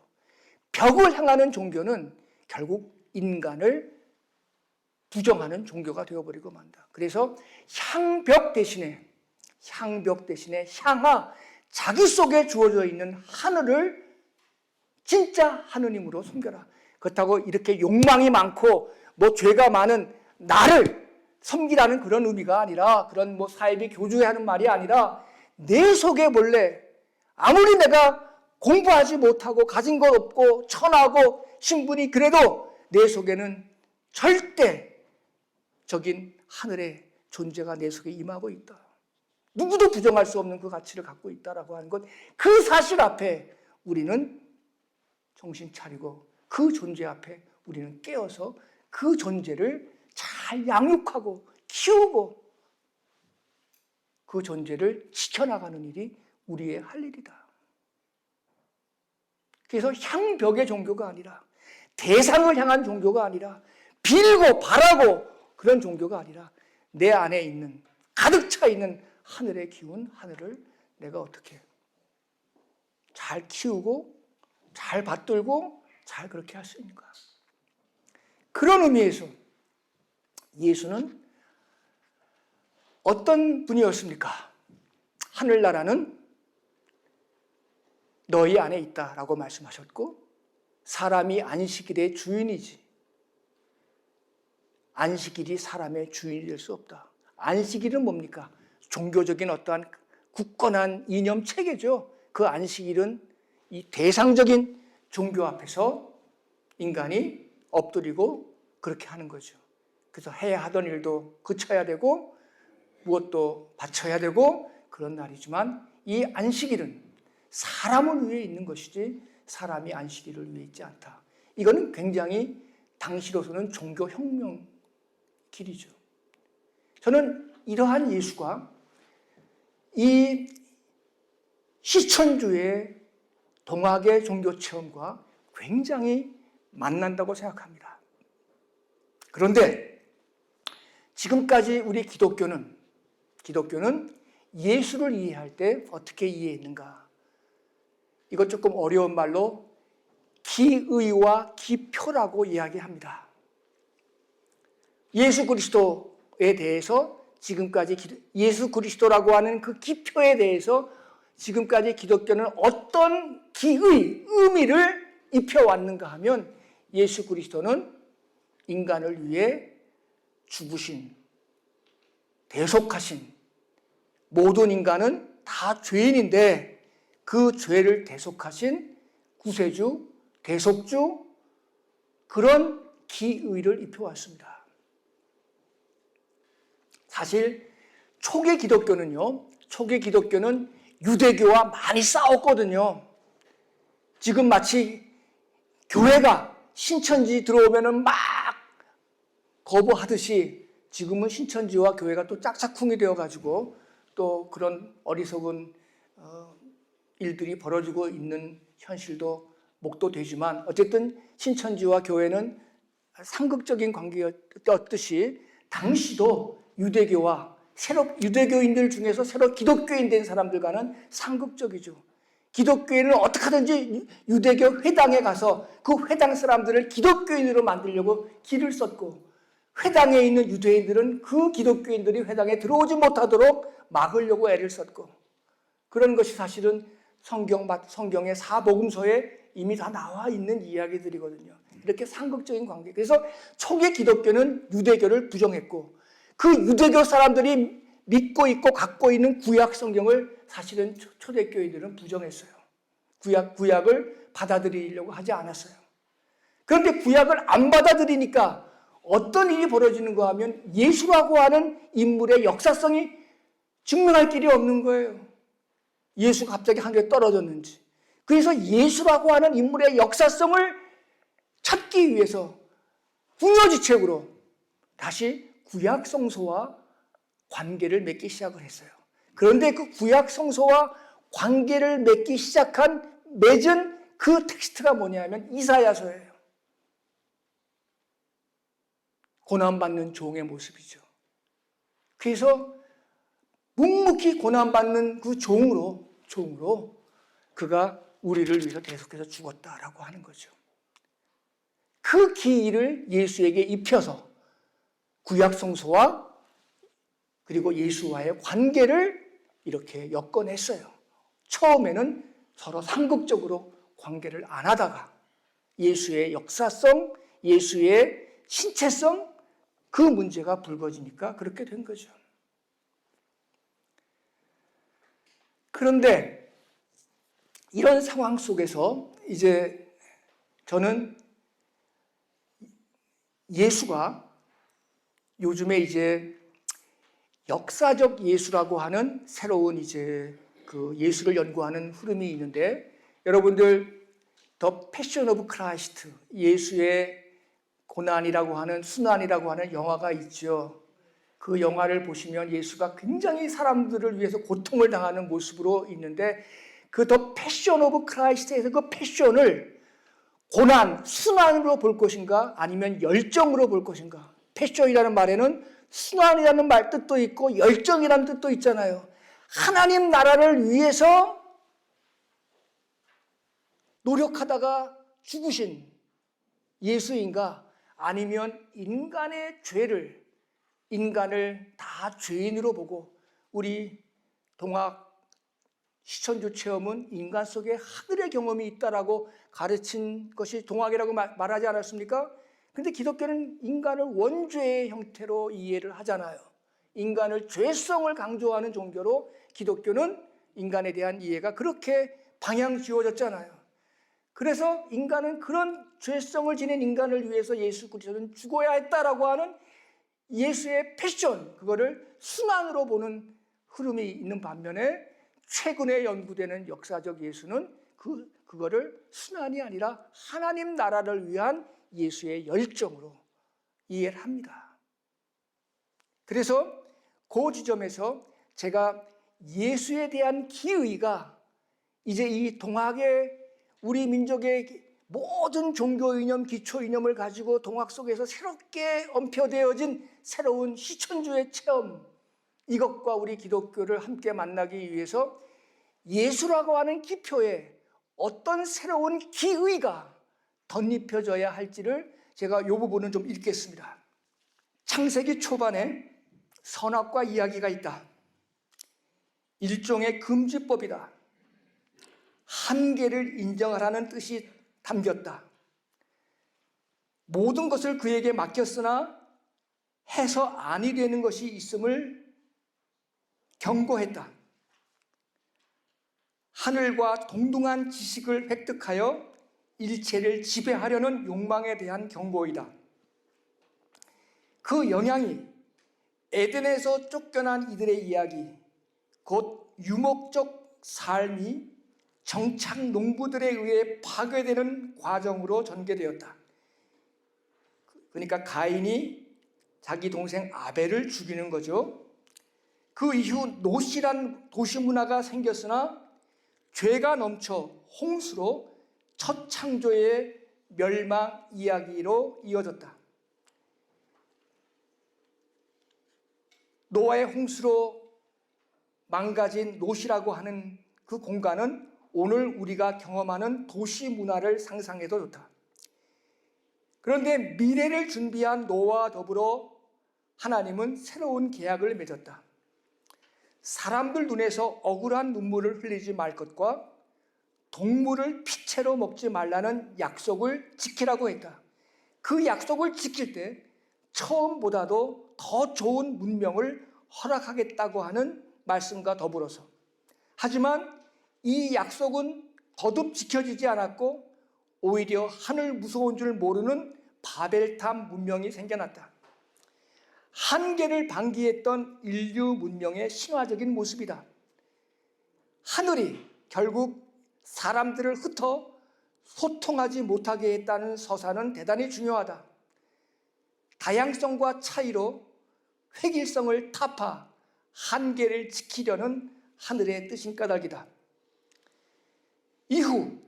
벽을 향하는 종교는 결국 인간을 부정하는 종교가 되어버리고 만다. 그래서 향벽 대신에 향하, 자기 속에 주어져 있는 하늘을 진짜 하느님으로 섬겨라. 그렇다고 이렇게 욕망이 많고 뭐 죄가 많은 나를 섬기라는 그런 의미가 아니라, 그런 뭐 사이비 교주하는 말이 아니라, 내 속에 원래 아무리 내가 공부하지 못하고 가진 것 없고 천하고 신분이 그래도 내 속에는 절대적인 하늘의 존재가 내 속에 임하고 있다. 누구도 부정할 수 없는 그 가치를 갖고 있다라고 하는 것, 그 사실 앞에 우리는 정신 차리고 그 존재 앞에 우리는 깨어서 그 존재를 잘 양육하고 키우고 그 존재를 지켜나가는 일이 우리의 할 일이다. 그래서 향벽의 종교가 아니라, 대상을 향한 종교가 아니라, 빌고 바라고 그런 종교가 아니라, 내 안에 있는, 가득 차 있는 하늘의 기운, 하늘을 내가 어떻게 잘 키우고 잘 받들고 잘 그렇게 할 수 있는가. 그런 의미에서 예수는 어떤 분이었습니까? 하늘나라는 너희 안에 있다라고 말씀하셨고, 사람이 안식일의 주인이지 안식일이 사람의 주인이 될 수 없다. 안식일은 뭡니까? 종교적인 어떠한 굳건한 이념 체계죠. 그 안식일은 이 대상적인 종교 앞에서 인간이 엎드리고 그렇게 하는 거죠. 그래서 해야 하던 일도 그쳐야 되고 무엇도 바쳐야 되고 그런 날이지만, 이 안식일은 사람을 위해 있는 것이지 사람이 안식일을 위해 있지 않다. 이거는 굉장히 당시로서는 종교혁명 길이죠. 저는 이러한 예수가 이 시천주의 동학의 종교체험과 굉장히 만난다고 생각합니다. 그런데 지금까지 우리 기독교는 예수를 이해할 때 어떻게 이해했는가? 이것 조금 어려운 말로 기의와 기표라고 이야기합니다. 예수 그리스도에 대해서 지금까지 예수 그리스도라고 하는 그 기표에 대해서 지금까지 기독교는 어떤 의미를 입혀왔는가 하면, 예수 그리스도는 인간을 위해 죽으신, 대속하신, 모든 인간은 다 죄인인데 그 죄를 대속하신 구세주, 대속주, 그런 기의를 입혀왔습니다. 사실 초기 기독교는 유대교와 많이 싸웠거든요. 지금 마치 교회가 신천지 들어오면은 막 거부하듯이 지금은 신천지와 교회가 또 짝짝꿍이 되어가지고 또 그런 어리석은 일들이 벌어지고 있는 현실도 목도되지만, 어쨌든 신천지와 교회는 상극적인 관계였듯이 당시도 유대교인들 중에서 새로 기독교인 된 사람들과는 상극적이죠. 기독교인은 어떻게 하든지 유대교 회당에 가서 그 회당 사람들을 기독교인으로 만들려고 길을 썼고, 회당에 있는 유대인들은 그 기독교인들이 회당에 들어오지 못하도록 막으려고 애를 썼고, 그런 것이 사실은 성경의 사복음서에 이미 다 나와 있는 이야기들이거든요. 이렇게 상극적인 관계. 그래서 초기 기독교는 유대교를 부정했고, 그 유대교 사람들이 믿고 있고 갖고 있는 구약 성경을 사실은 초대교회들은 부정했어요. 구약을 받아들이려고 하지 않았어요. 그런데 구약을 안 받아들이니까 어떤 일이 벌어지는가 하면, 예수라고 하는 인물의 역사성이 증명할 길이 없는 거예요. 예수가 갑자기 하늘에 떨어졌는지. 그래서 예수라고 하는 인물의 역사성을 찾기 위해서 궁여지책으로 다시 구약 성서와 관계를 맺기 시작을 했어요. 그런데 그 구약 성서와 관계를 맺기 시작한 맺은 그 텍스트가 뭐냐면 이사야서예요. 고난받는 종의 모습이죠. 그래서 묵묵히 고난받는 그 종으로 그가 우리를 위해서 계속해서 죽었다라고 하는 거죠. 그 기일을 예수에게 입혀서 구약 성서와 그리고 예수와의 관계를 이렇게 엮어냈어요. 처음에는 서로 상극적으로 관계를 안 하다가 예수의 역사성, 예수의 신체성, 그 문제가 불거지니까 그렇게 된 거죠. 그런데 이런 상황 속에서 이제 저는 예수가 요즘에 이제 역사적 예수라고 하는 새로운 이제 그 예수를 연구하는 흐름이 있는데, 여러분들 더 패션 오브 크라이스트, 예수의 고난이라고 하는 순환이라고 하는 영화가 있죠. 그 영화를 보시면 예수가 굉장히 사람들을 위해서 고통을 당하는 모습으로 있는데, 그 더 패션 오브 크라이스트에서 그 패션을 고난, 순환으로 볼 것인가 아니면 열정으로 볼 것인가. 패션이라는 말에는 순환이라는 말 뜻도 있고 열정이라는 뜻도 있잖아요. 하나님 나라를 위해서 노력하다가 죽으신 예수인가, 아니면 인간의 죄를, 인간을 다 죄인으로 보고, 우리 동학 시천주 체험은 인간 속에 하늘의 경험이 있다라고 가르친 것이 동학이라고 말하지 않았습니까? 근데 기독교는 인간을 원죄의 형태로 이해를 하잖아요. 인간을 죄성을 강조하는 종교로 기독교는 인간에 대한 이해가 그렇게 방향 지어졌잖아요. 그래서 인간은 그런 죄성을 지닌 인간을 위해서 예수 그리스도는 죽어야 했다라고 하는 예수의 패션, 그거를 순환으로 보는 흐름이 있는 반면에, 최근에 연구되는 역사적 예수는 그거를 순환이 아니라 하나님 나라를 위한 예수의 열정으로 이해를 합니다. 그래서 그 지점에서 제가 예수에 대한 기의가 이제 이 동학의, 우리 민족의 모든 종교 이념, 기초 이념을 가지고 동학 속에서 새롭게 얹혀되어진 새로운 시천주의 체험, 이것과 우리 기독교를 함께 만나기 위해서 예수라고 하는 기표에 어떤 새로운 기의가 덧입혀져야 할지를 제가 이 부분은 좀 읽겠습니다. 창세기 초반에 선악과 이야기가 있다. 일종의 금지법이다. 한계를 인정하라는 뜻이 담겼다. 모든 것을 그에게 맡겼으나 해서 아니 되는 것이 있음을 경고했다. 하늘과 동등한 지식을 획득하여 일체를 지배하려는 욕망에 대한 경고이다. 그 영향이 에덴에서 쫓겨난 이들의 이야기, 곧 유목적 삶이 정착 농부들에 의해 파괴되는 과정으로 전개되었다. 그러니까 가인이 자기 동생 아벨을 죽이는 거죠. 그 이후 노시란 도시 문화가 생겼으나 죄가 넘쳐 홍수로 첫 창조의 멸망 이야기로 이어졌다. 노아의 홍수로 망가진 노시라고 하는 그 공간은 오늘 우리가 경험하는 도시 문화를 상상해도 좋다. 그런데 미래를 준비한 노아와 더불어 하나님은 새로운 계약을 맺었다. 사람들 눈에서 억울한 눈물을 흘리지 말 것과 동물을 피채로 먹지 말라는 약속을 지키라고 했다. 그 약속을 지킬 때 처음보다도 더 좋은 문명을 허락하겠다고 하는 말씀과 더불어서, 하지만 이 약속은 거듭 지켜지지 않았고 오히려 하늘 무서운 줄 모르는 바벨탑 문명이 생겨났다. 한계를 방기했던 인류 문명의 신화적인 모습이다. 하늘이 결국 사람들을 흩어 소통하지 못하게 했다는 서사는 대단히 중요하다. 다양성과 차이로 획일성을 타파 한계를 지키려는 하늘의 뜻인 까닭이다. 이후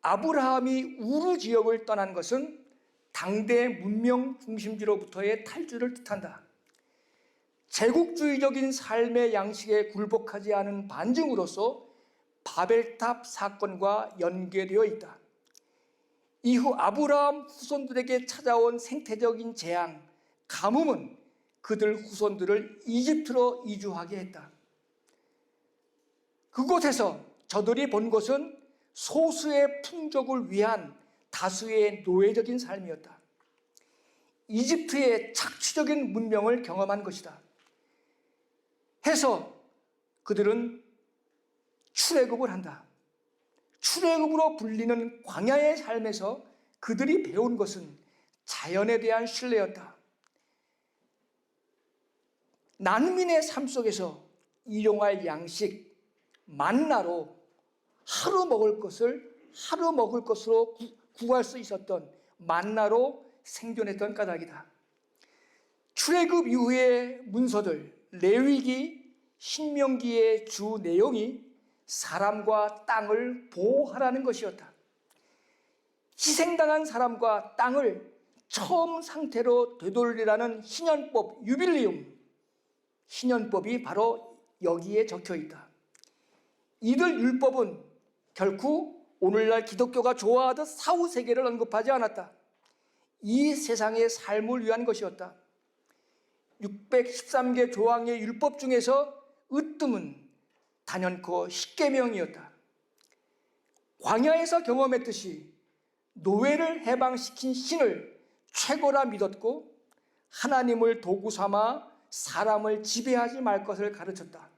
아브라함이 우르 지역을 떠난 것은 당대 문명 중심지로부터의 탈주를 뜻한다. 제국주의적인 삶의 양식에 굴복하지 않은 반증으로서 바벨탑 사건과 연계되어 있다. 이후 아브라함 후손들에게 찾아온 생태적인 재앙, 가뭄은 그들 후손들을 이집트로 이주하게 했다. 그곳에서 저들이 본 것은 소수의 풍족을 위한 다수의 노예적인 삶이었다. 이집트의 착취적인 문명을 경험한 것이다. 해서 그들은 출애굽을 한다. 출애굽으로 불리는 광야의 삶에서 그들이 배운 것은 자연에 대한 신뢰였다. 난민의 삶 속에서 일용할 양식, 만나로 하루 먹을 것으로 구할 수 있었던 만나로 생존했던 까닭이다. 출애굽 이후의 문서들, 레위기, 신명기의 주 내용이 사람과 땅을 보호하라는 것이었다. 희생당한 사람과 땅을 처음 상태로 되돌리라는 희년법, 유빌리움, 희년법이 바로 여기에 적혀 있다. 이들 율법은 결코 오늘날 기독교가 좋아하듯 사후세계를 언급하지 않았다. 이 세상의 삶을 위한 것이었다. 613개 조항의 율법 중에서 으뜸은 단연코 십계명이었다. 광야에서 경험했듯이 노예를 해방시킨 신을 최고라 믿었고 하나님을 도구 삼아 사람을 지배하지 말 것을 가르쳤다.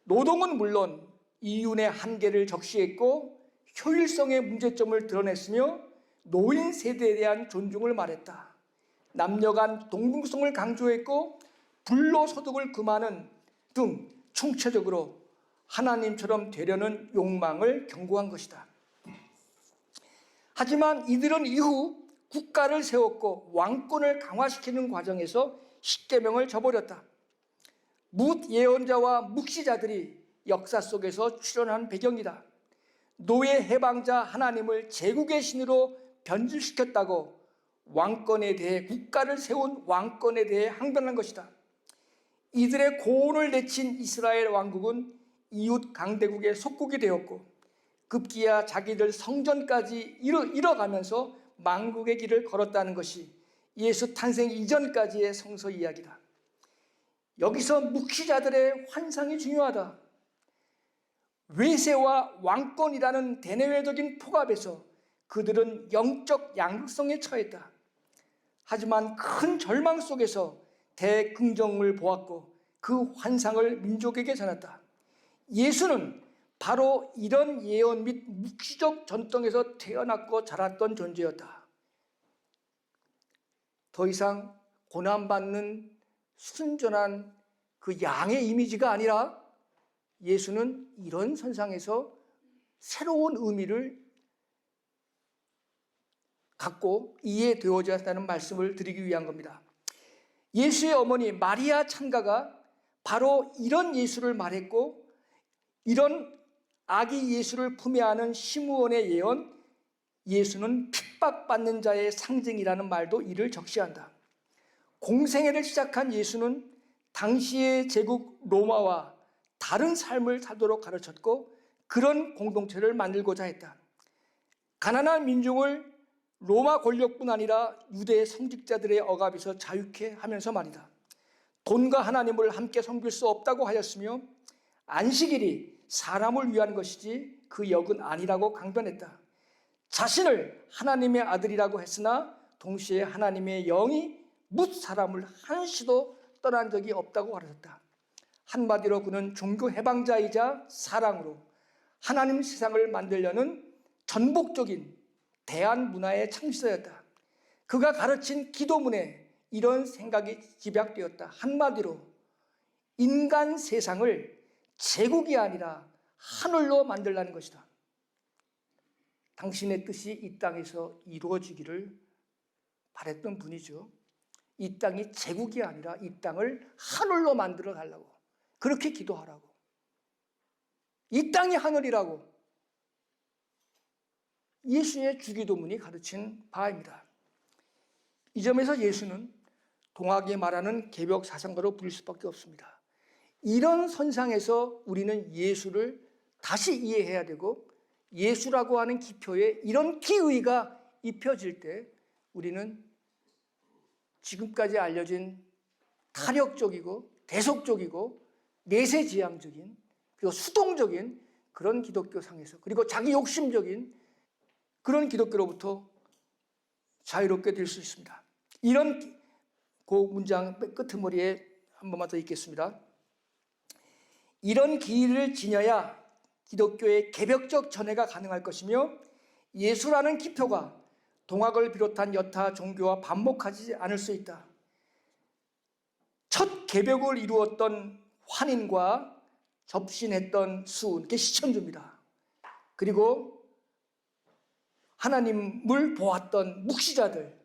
노동은 물론 이윤의 한계를 적시했고 효율성의 문제점을 드러냈으며 노인 세대에 대한 존중을 말했다. 남녀 간 동등성을 강조했고 불로소득을 금하는 등 총체적으로 하나님처럼 되려는 욕망을 경고한 것이다. 하지만 이들은 이후 국가를 세웠고 왕권을 강화시키는 과정에서 십계명을 저버렸다. 뭇 예언자와 묵시자들이 역사 속에서 출현한 배경이다. 노예 해방자 하나님을 제국의 신으로 변질시켰다고 왕권에 대해, 국가를 세운 왕권에 대해 항변한 것이다. 이들의 고온을 내친 이스라엘 왕국은 이웃 강대국의 속국이 되었고 급기야 자기들 성전까지 잃어가면서 망국의 길을 걸었다는 것이 예수 탄생 이전까지의 성서 이야기다. 여기서 묵시자들의 환상이 중요하다. 외세와 왕권이라는 대내외적인 폭압에서 그들은 영적 양극성에 처했다. 하지만 큰 절망 속에서 대긍정을 보았고 그 환상을 민족에게 전했다. 예수는 바로 이런 예언 및 묵시적 전통에서 태어났고 자랐던 존재였다. 더 이상 고난받는 순전한 그 양의 이미지가 아니라 예수는 이런 선상에서 새로운 의미를 갖고 이해되어졌다는 말씀을 드리기 위한 겁니다. 예수의 어머니 마리아 찬가가 바로 이런 예수를 말했고 이런 아기 예수를 품에 안은 시므온의 예언, 예수는 핍박받는 자의 상징이라는 말도 이를 적시한다. 공생애를 시작한 예수는 당시의 제국 로마와 다른 삶을 살도록 가르쳤고 그런 공동체를 만들고자 했다. 가난한 민중을 로마 권력뿐 아니라 유대 성직자들의 억압에서 자유케 하면서 말이다. 돈과 하나님을 함께 섬길 수 없다고 하였으며 안식일이 사람을 위한 것이지 그 역은 아니라고 강변했다. 자신을 하나님의 아들이라고 했으나 동시에 하나님의 영이 뭇 사람을 한시도 떠난 적이 없다고 가르쳤다. 한마디로 그는 종교 해방자이자 사랑으로 하나님 세상을 만들려는 전복적인 대한 문화의 창시자였다. 그가 가르친 기도문에 이런 생각이 집약되었다. 한마디로 인간 세상을 제국이 아니라 하늘로 만들라는 것이다. 당신의 뜻이 이 땅에서 이루어지기를 바랬던 분이죠. 이 땅이 제국이 아니라 이 땅을 하늘로 만들어 달라고, 그렇게 기도하라고. 이 땅이 하늘이라고 예수의 주기도문이 가르친 바입니다. 이 점에서 예수는 동학이 말하는 개벽 사상가로 불릴 수밖에 없습니다. 이런 선상에서 우리는 예수를 다시 이해해야 되고, 예수라고 하는 기표에 이런 기의가 입혀질 때 우리는 지금까지 알려진 탄력적이고 대속적이고 내세지향적인, 그리고 수동적인 그런 기독교상에서, 그리고 자기 욕심적인 그런 기독교로부터 자유롭게 될 수 있습니다. 이런 그 문장 끄트머리에 한 번만 더 읽겠습니다. 이런 기를 지녀야 기독교의 개벽적 전해가 가능할 것이며, 예수라는 기표가 동학을 비롯한 여타 종교와 반목하지 않을 수 있다. 첫 개벽을 이루었던 환인과 접신했던 수은, 그게 시천주입니다. 그리고 하나님을 보았던 묵시자들,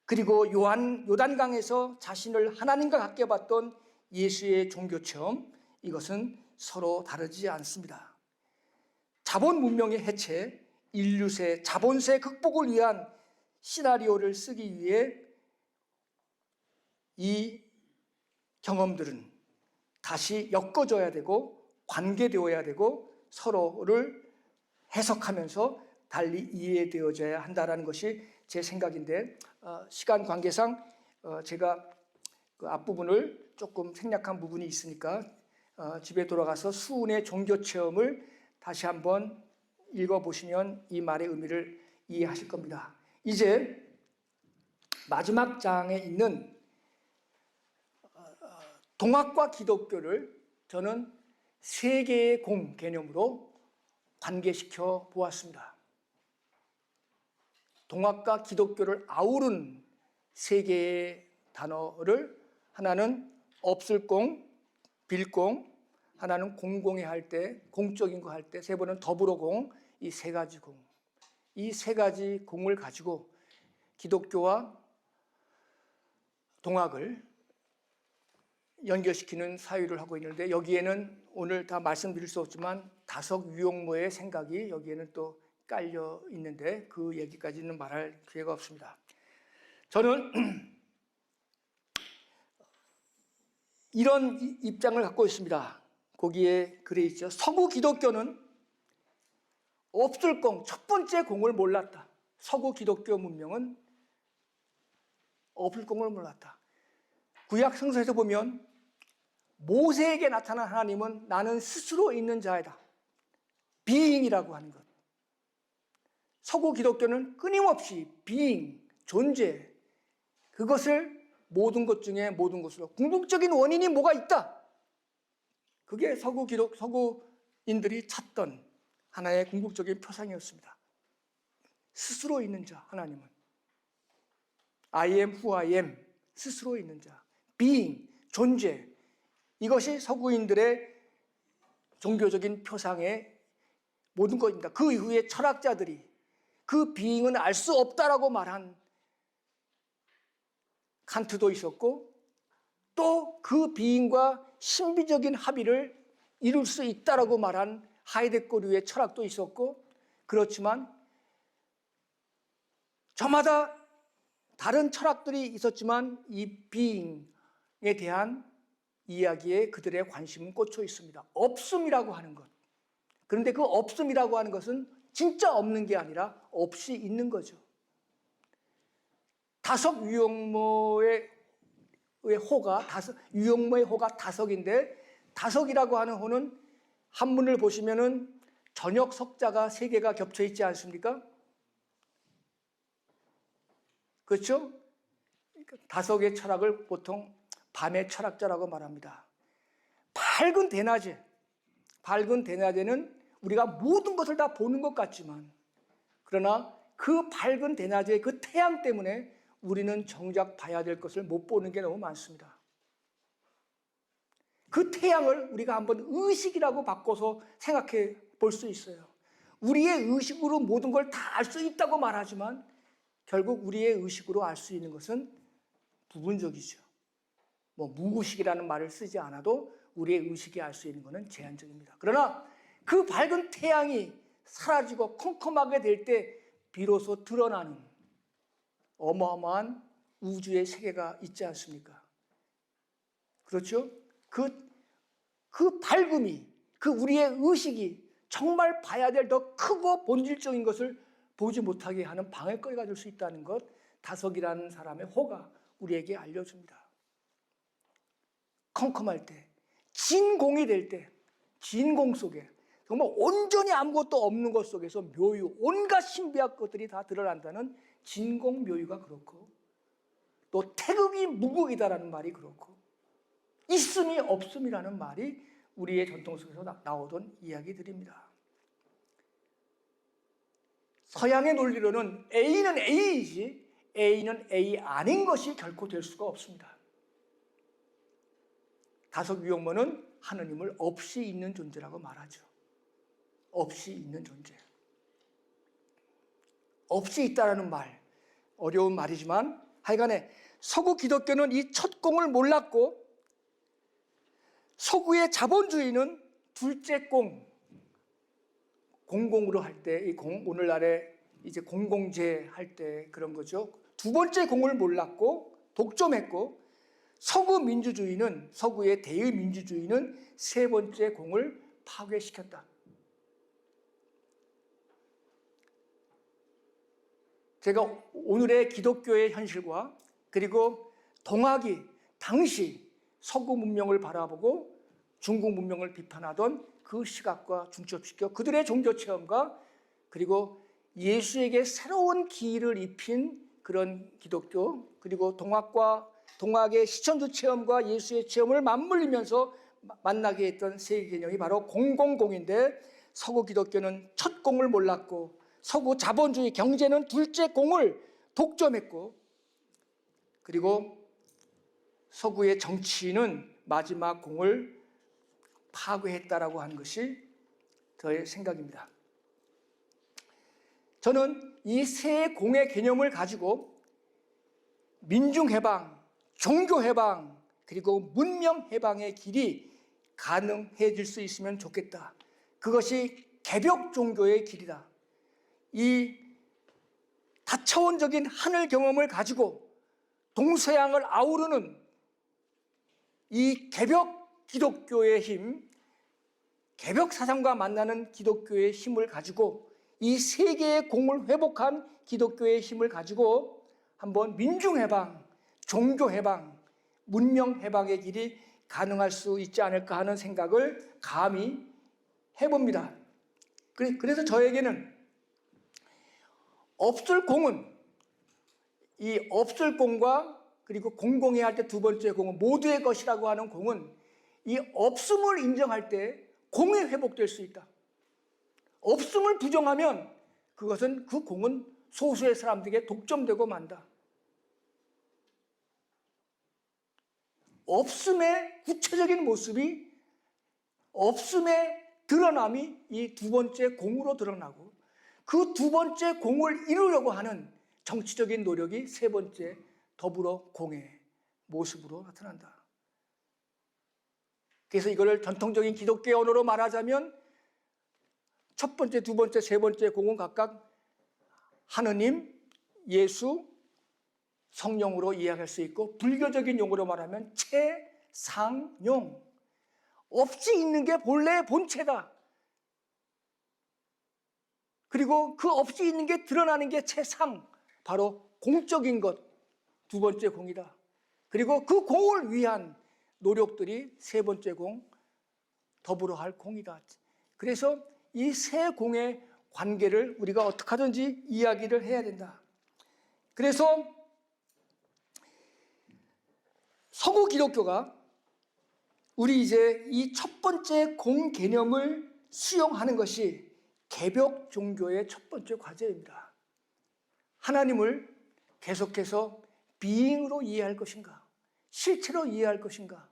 그리고 요단강에서 자신을 하나님과 같게 봤던 예수의 종교 체험, 이것은 서로 다르지 않습니다. 자본 문명의 해체, 인류세, 자본세 극복을 위한 시나리오를 쓰기 위해 이 경험들은 다시 엮어져야 되고 관계되어야 되고 서로를 해석하면서 달리 이해되어져야 한다는 것이 제 생각인데, 시간 관계상 제가 그 앞부분을 조금 생략한 부분이 있으니까 집에 돌아가서 수은의 종교체험을 다시 한번 읽어보시면 이 말의 의미를 이해하실 겁니다. 이제 마지막 장에 있는 동학과 기독교를 저는 세 개의 공 개념으로 관계시켜 보았습니다. 동학과 기독교를 아우른 세 개의 단어를, 하나는 없을 공, 빌 공, 하나는 공공의 할 때, 공적인 거 할 때, 세 번은 더불어 공, 이 세 가지 공. 이 세 가지 공을 가지고 기독교와 동학을 연결시키는 사유를 하고 있는데, 여기에는 오늘 다 말씀드릴 수 없지만 다석 유용모의 생각이 여기에는 또 깔려 있는데 그 얘기까지는 말할 기회가 없습니다. 저는 이런 입장을 갖고 있습니다. 거기에 글에 있죠. 서구 기독교는 없을 공, 첫 번째 공을 몰랐다. 서구 기독교 문명은 없을 공을 몰랐다. 구약 성서에서 보면 모세에게 나타난 하나님은 나는 스스로 있는 자이다. 비잉이라고 하는 것. 서구 기독교는 끊임없이 비잉, 존재, 그것을 모든 것 중에 모든 것으로, 궁극적인 원인이 뭐가 있다. 그게 서구인들이 찾던 하나의 궁극적인 표상이었습니다. 스스로 있는 자, 하나님은. I am who I am, 스스로 있는 자. being, 존재. 이것이 서구인들의 종교적인 표상의 모든 것입니다. 그 이후에 철학자들이 그 being은 알 수 없다라고 말한 칸트도 있었고, 또 그 being과 신비적인 합의를 이룰 수 있다라고 말한 하이데거류의 철학도 있었고, 그렇지만 저마다 다른 철학들이 있었지만 이 being에 대한 이야기에 그들의 관심은 꽂혀 있습니다. 없음이라고 하는 것. 그런데 그 없음이라고 하는 것은 진짜 없는 게 아니라 없이 있는 거죠. 다석 유용모의 호가, 유용모의 호가 다석인데, 다석이라고 하는 호는 한문을 보시면은 저녁 석자가 세 개가 겹쳐 있지 않습니까? 그렇죠? 다석의 철학을 보통 밤의 철학자라고 말합니다. 밝은 대낮에는 우리가 모든 것을 다 보는 것 같지만, 그러나 그 밝은 대낮의 그 태양 때문에 우리는 정작 봐야 될 것을 못 보는 게 너무 많습니다. 그 태양을 우리가 한번 의식이라고 바꿔서 생각해 볼 수 있어요. 우리의 의식으로 모든 걸 다 알 수 있다고 말하지만 결국 우리의 의식으로 알 수 있는 것은 부분적이죠. 무의식이라는 말을 쓰지 않아도 우리의 의식이 알 수 있는 것은 제한적입니다. 그러나 그 밝은 태양이 사라지고 컴컴하게 될 때 비로소 드러나는 어마어마한 우주의 세계가 있지 않습니까? 그렇죠? 그 밝음이, 그 우리의 의식이 정말 봐야 될 더 크고 본질적인 것을 보지 못하게 하는 방해거리가 될 수 있다는 것, 다석이라는 사람의 호가 우리에게 알려줍니다. 컴컴할 때, 진공이 될 때, 진공 속에 정말 온전히 아무것도 없는 것 속에서 묘유, 온갖 신비한 것들이 다 드러난다는 진공 묘유가 그렇고, 또 태극이 무극이다라는 말이 그렇고, 있음이 없음이라는 말이 우리의 전통 속에서 나오던 이야기들입니다. 서양의 논리로는 A는 A이지 A는 A 아닌 것이 결코 될 수가 없습니다. 다석유형문은 하느님을 없이 있는 존재라고 말하죠. 없이 있는 존재. 없이 있다라는 말, 어려운 말이지만 하여간에 서구 기독교는 이 첫 공을 몰랐고 서구의 자본주의는 둘째 공, 공공으로 할 때, 오늘날에 이제 공공재 할 때 그런 거죠. 두 번째 공을 몰랐고 독점했고, 서구 민주주의는, 서구의 대의민주주의는 세 번째 공을 파괴시켰다. 제가 오늘의 기독교의 현실과 그리고 동학이 당시 서구 문명을 바라보고 중국 문명을 비판하던 그 시각과 중첩시켜 그들의 종교 체험과 그리고 예수에게 새로운 기를 입힌 그런 기독교, 그리고 동학의 시천주 체험과 예수의 체험을 맞물리면서 만나게 했던 세계 개념이 바로 공공공인데, 서구 기독교는 첫 공을 몰랐고 서구 자본주의 경제는 둘째 공을 독점했고, 그리고 서구의 정치인은 마지막 공을 파괴했다라고 하는 것이 저의 생각입니다. 저는 이 세 공의 개념을 가지고 민중해방, 종교해방, 그리고 문명해방의 길이 가능해질 수 있으면 좋겠다. 그것이 개벽 종교의 길이다. 이 다차원적인 하늘 경험을 가지고 동서양을 아우르는 이 개벽 기독교의 힘, 개벽 사상과 만나는 기독교의 힘을 가지고 이 세계의 공을 회복한 기독교의 힘을 가지고 한번 민중해방, 종교해방, 문명해방의 길이 가능할 수 있지 않을까 하는 생각을 감히 해봅니다. 그래서 저에게는 없을 공은, 이 없을 공과 그리고 공공해야 할 때 두 번째 공은 모두의 것이라고 하는 공은 이 없음을 인정할 때 공이 회복될 수 있다. 없음을 부정하면 그것은, 그 공은 소수의 사람들에게 독점되고 만다. 없음의 구체적인 모습이, 없음의 드러남이 이 두 번째 공으로 드러나고, 그 두 번째 공을 이루려고 하는 정치적인 노력이 세 번째 더불어 공의 모습으로 나타난다. 그래서 이거를 전통적인 기독교의 언어로 말하자면 첫 번째, 두 번째, 세 번째 공은 각각 하느님, 예수, 성령으로 이해할 수 있고, 불교적인 용어로 말하면 최상용, 없이 있는 게 본래의 본체다. 그리고 그 없이 있는 게 드러나는 게 최상, 바로 공적인 것, 두 번째 공이다. 그리고 그 공을 위한 노력들이 세 번째 공, 더불어 할 공이다. 그래서 이 세 공의 관계를 우리가 어떻게 하든지 이야기를 해야 된다. 그래서 서구 기독교가 우리 이제 이 첫 번째 공 개념을 수용하는 것이 개벽 종교의 첫 번째 과제입니다. 하나님을 계속해서 being으로 이해할 것인가? 실체로 이해할 것인가?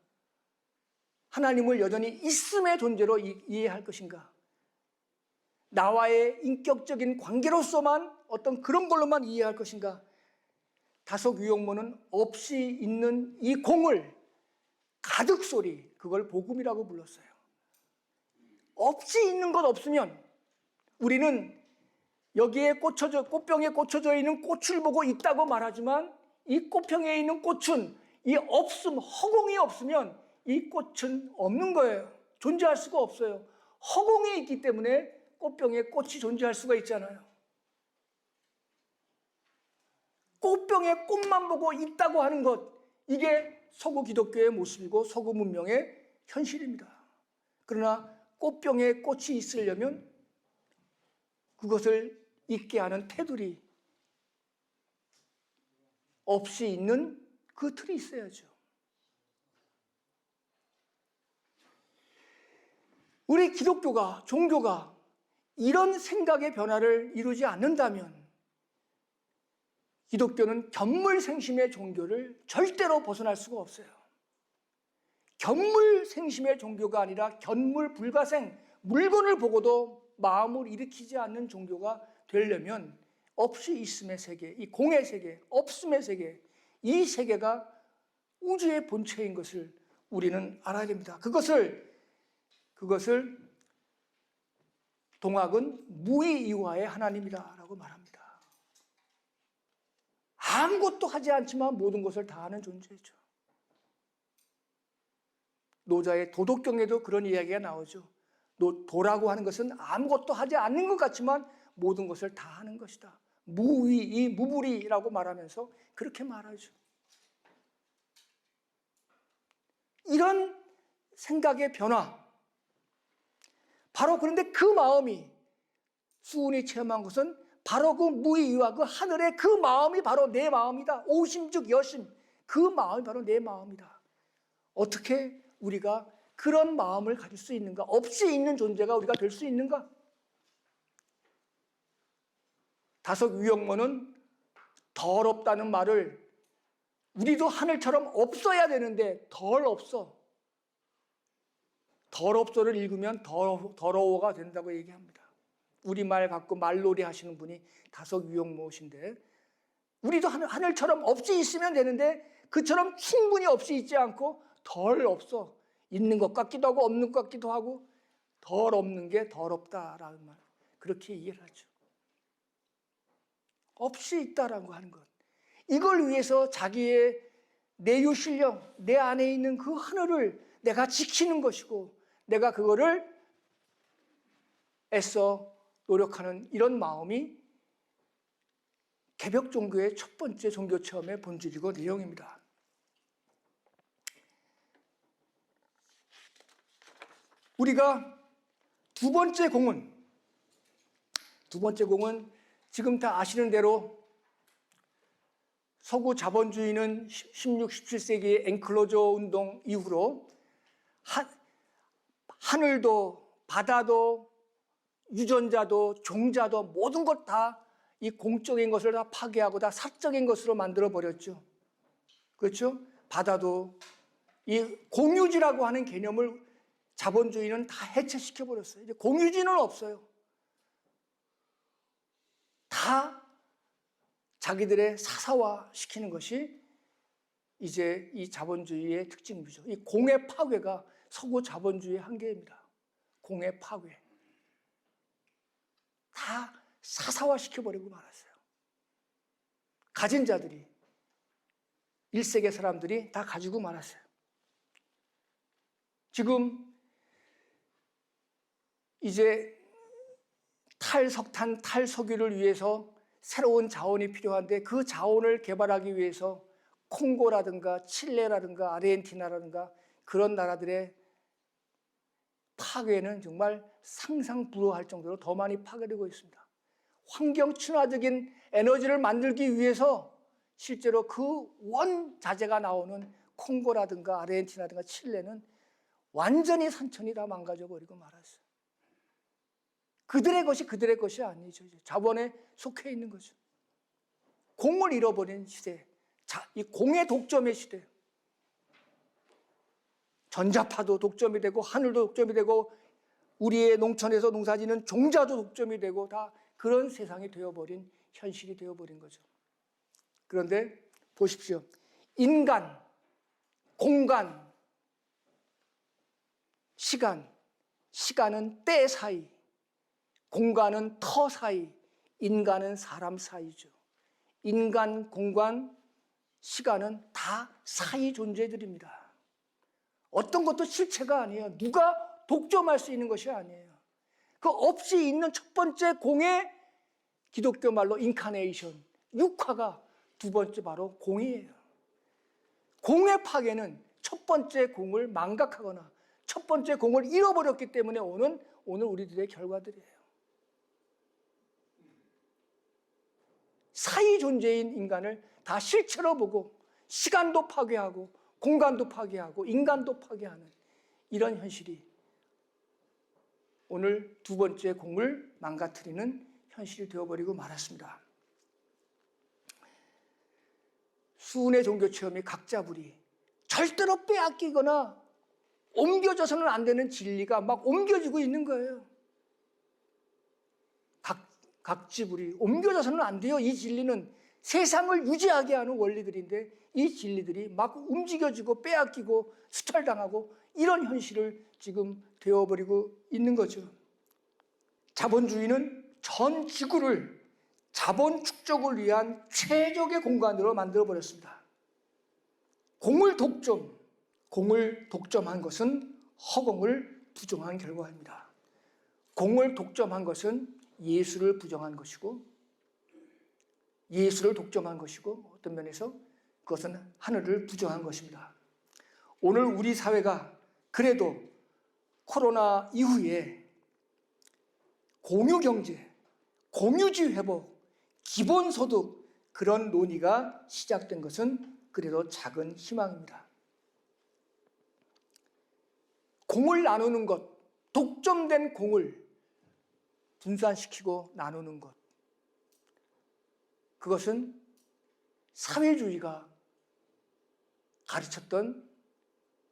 하나님을 여전히 있음의 존재로 이해할 것인가? 나와의 인격적인 관계로서만 어떤 그런 걸로만 이해할 것인가? 다속 유형모는 없이 있는 이 공을 가득소리, 그걸 복음이라고 불렀어요. 없이 있는 것 없으면 우리는 여기에 꽃병에 꽂혀져 있는 꽃을 보고 있다고 말하지만 이 꽃병에 있는 꽃은 이 없음, 허공이 없으면 이 꽃은 없는 거예요. 존재할 수가 없어요. 허공에 있기 때문에 꽃병에 꽃이 존재할 수가 있잖아요. 꽃병에 꽃만 보고 있다고 하는 것, 이게 서구 기독교의 모습이고 서구 문명의 현실입니다. 그러나 꽃병에 꽃이 있으려면 그것을 있게 하는 테두리, 없이 있는 그 틀이 있어야죠. 우리 기독교가, 종교가 이런 생각의 변화를 이루지 않는다면 기독교는 견물생심의 종교를 절대로 벗어날 수가 없어요. 견물생심의 종교가 아니라 견물불가생, 물건을 보고도 마음을 일으키지 않는 종교가 되려면 없이 있음의 세계, 이 공의 세계, 없음의 세계, 이 세계가 우주의 본체인 것을 우리는 알아야 됩니다. 그것을 동학은 무의이화의 하나님이다라고 말합니다. 아무것도 하지 않지만 모든 것을 다 하는 존재죠. 노자의 도덕경에도 그런 이야기가 나오죠. 도라고 하는 것은 아무것도 하지 않는 것 같지만 모든 것을 다 하는 것이다. 무의, 무불이라고 말하면서 그렇게 말하죠. 이런 생각의 변화, 바로 그런데 그 마음이 수훈이 체험한 것은 바로 그 무의와 그 하늘의 그 마음이 바로 내 마음이다. 오심즉 여심, 그 마음이 바로 내 마음이다. 어떻게 우리가 그런 마음을 가질 수 있는가? 없이 있는 존재가 우리가 될 수 있는가? 다속 유형모는 더럽다는 말을 우리도 하늘처럼 없어야 되는데 덜 없어. 더럽소를 읽으면 더러워가 된다고 얘기합니다. 우리말 갖고 말놀이 하시는 분이 다속 유형모신데 우리도 하늘처럼 없이 있으면 되는데 그처럼 충분히 없이 있지 않고 덜 없어. 있는 것 같기도 하고 없는 것 같기도 하고 덜 없는 게 더럽다라는 말. 그렇게 이해를 하죠. 없이 있다라고 하는 것. 이걸 위해서 자기의 내유신령, 내 안에 있는 그 하늘을 내가 지키는 것이고 내가 그거를 애써 노력하는 이런 마음이 개벽 종교의 첫 번째 종교 체험의 본질이고 내용입니다. 우리가 두 번째 공은 지금 다 아시는 대로 서구 자본주의는 16, 17세기 엔클로저 운동 이후로 하늘도 바다도 유전자도 종자도 모든 것 다 이 공적인 것을 다 파괴하고 다 사적인 것으로 만들어 버렸죠. 그렇죠? 바다도 이 공유지라고 하는 개념을 자본주의는 다 해체시켜 버렸어요. 이제 공유지는 없어요. 다 자기들의 사사화 시키는 것이 이제 이 자본주의의 특징이죠. 이 공의 파괴가 서구 자본주의의 한계입니다. 공의 파괴. 다 사사화 시켜버리고 말았어요. 가진 자들이, 1세기 사람들이 다 가지고 말았어요. 지금 이제 탈석탄, 탈석유를 위해서 새로운 자원이 필요한데 그 자원을 개발하기 위해서 콩고라든가 칠레라든가 아르헨티나라든가 그런 나라들의 파괴는 정말 상상 불허할 정도로 더 많이 파괴되고 있습니다. 환경 친화적인 에너지를 만들기 위해서 실제로 그 원자재가 나오는 콩고라든가 아르헨티나라든가 칠레는 완전히 산천이 다 망가져 버리고 말았어요. 그들의 것이 아니죠. 자본에 속해 있는 거죠. 공을 잃어버린 시대, 이 공의 독점의 시대. 전자파도 독점이 되고 하늘도 독점이 되고 우리의 농촌에서 농사짓는 종자도 독점이 되고 다 그런 세상이 되어버린 현실이 되어버린 거죠. 그런데 보십시오. 인간, 공간, 시간, 시간은 때 사이, 공간은 터 사이, 인간은 사람 사이죠. 인간, 공간, 시간은 다 사이 존재들입니다. 어떤 것도 실체가 아니에요. 누가 독점할 수 있는 것이 아니에요. 그 없이 있는 첫 번째 공의 기독교 말로 인카네이션, 육화가 두 번째 바로 공이에요. 공의 파괴는 첫 번째 공을 망각하거나 첫 번째 공을 잃어버렸기 때문에 오는 오늘 우리들의 결과들이에요. 사이 존재인 인간을 다 실체로 보고 시간도 파괴하고 공간도 파괴하고 인간도 파괴하는 이런 현실이 오늘 두 번째 공을 망가뜨리는 현실이 되어버리고 말았습니다. 수은의 종교 체험이 각자부리, 절대로 빼앗기거나 옮겨져서는 안 되는 진리가 막 옮겨지고 있는 거예요. 각지부리, 옮겨져서는 안 돼요. 이 진리는 세상을 유지하게 하는 원리들인데 이 진리들이 막 움직여지고 빼앗기고 수탈당하고 이런 현실을 지금 되어버리고 있는 거죠. 자본주의는 전 지구를 자본 축적을 위한 최적의 공간으로 만들어버렸습니다. 공을 독점한 것은 허공을 부정한 결과입니다. 공을 독점한 것은 예수를 부정한 것이고 예수를 독점한 것이고 어떤 면에서 그것은 하늘을 부정한 것입니다. 오늘 우리 사회가 그래도 코로나 이후에 공유경제, 공유주의 회복, 기본소득 그런 논의가 시작된 것은 그래도 작은 희망입니다. 공을 나누는 것, 독점된 공을 분산시키고 나누는 것, 그것은 사회주의가 가르쳤던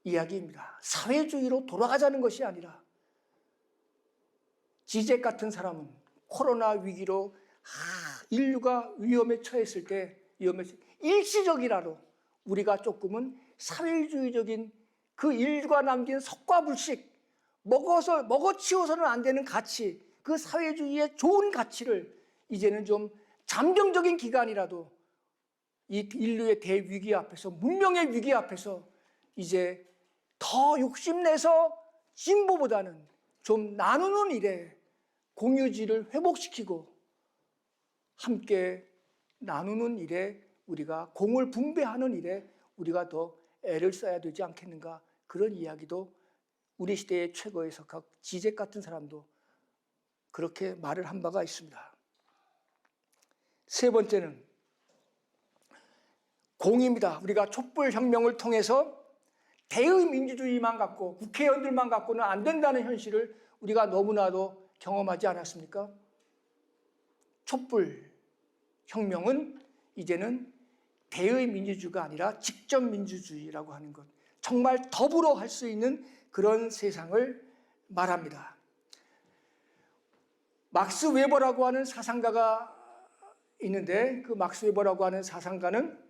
이야기입니다. 사회주의로 돌아가자는 것이 아니라 지잭 같은 사람은 코로나 위기로 인류가 위험에 처했을 때 일시적이라도 우리가 조금은 사회주의적인 그 인류가 남긴 석가불식 먹어치워서는 안 되는 가치, 그 사회주의의 좋은 가치를 이제는 좀 잠정적인 기간이라도 이 인류의 대위기 앞에서 문명의 위기 앞에서 이제 더 욕심내서 진보보다는 좀 나누는 일에 공유지를 회복시키고 함께 나누는 일에 우리가 공을 분배하는 일에 우리가 더 애를 써야 되지 않겠는가 그런 이야기도 우리 시대의 최고의 석학 지잭 같은 사람도 그렇게 말을 한 바가 있습니다. 세 번째는 공입니다. 우리가 촛불혁명을 통해서 대의민주주의만 갖고 국회의원들만 갖고는 안 된다는 현실을 우리가 너무나도 경험하지 않았습니까? 촛불혁명은 이제는 대의민주주의가 아니라 직접민주주의라고 하는 것, 정말 더불어 할 수 있는 그런 세상을 말합니다. 막스 웨버라고 하는 사상가가 있는데 그 막스 웨버라고 하는 사상가는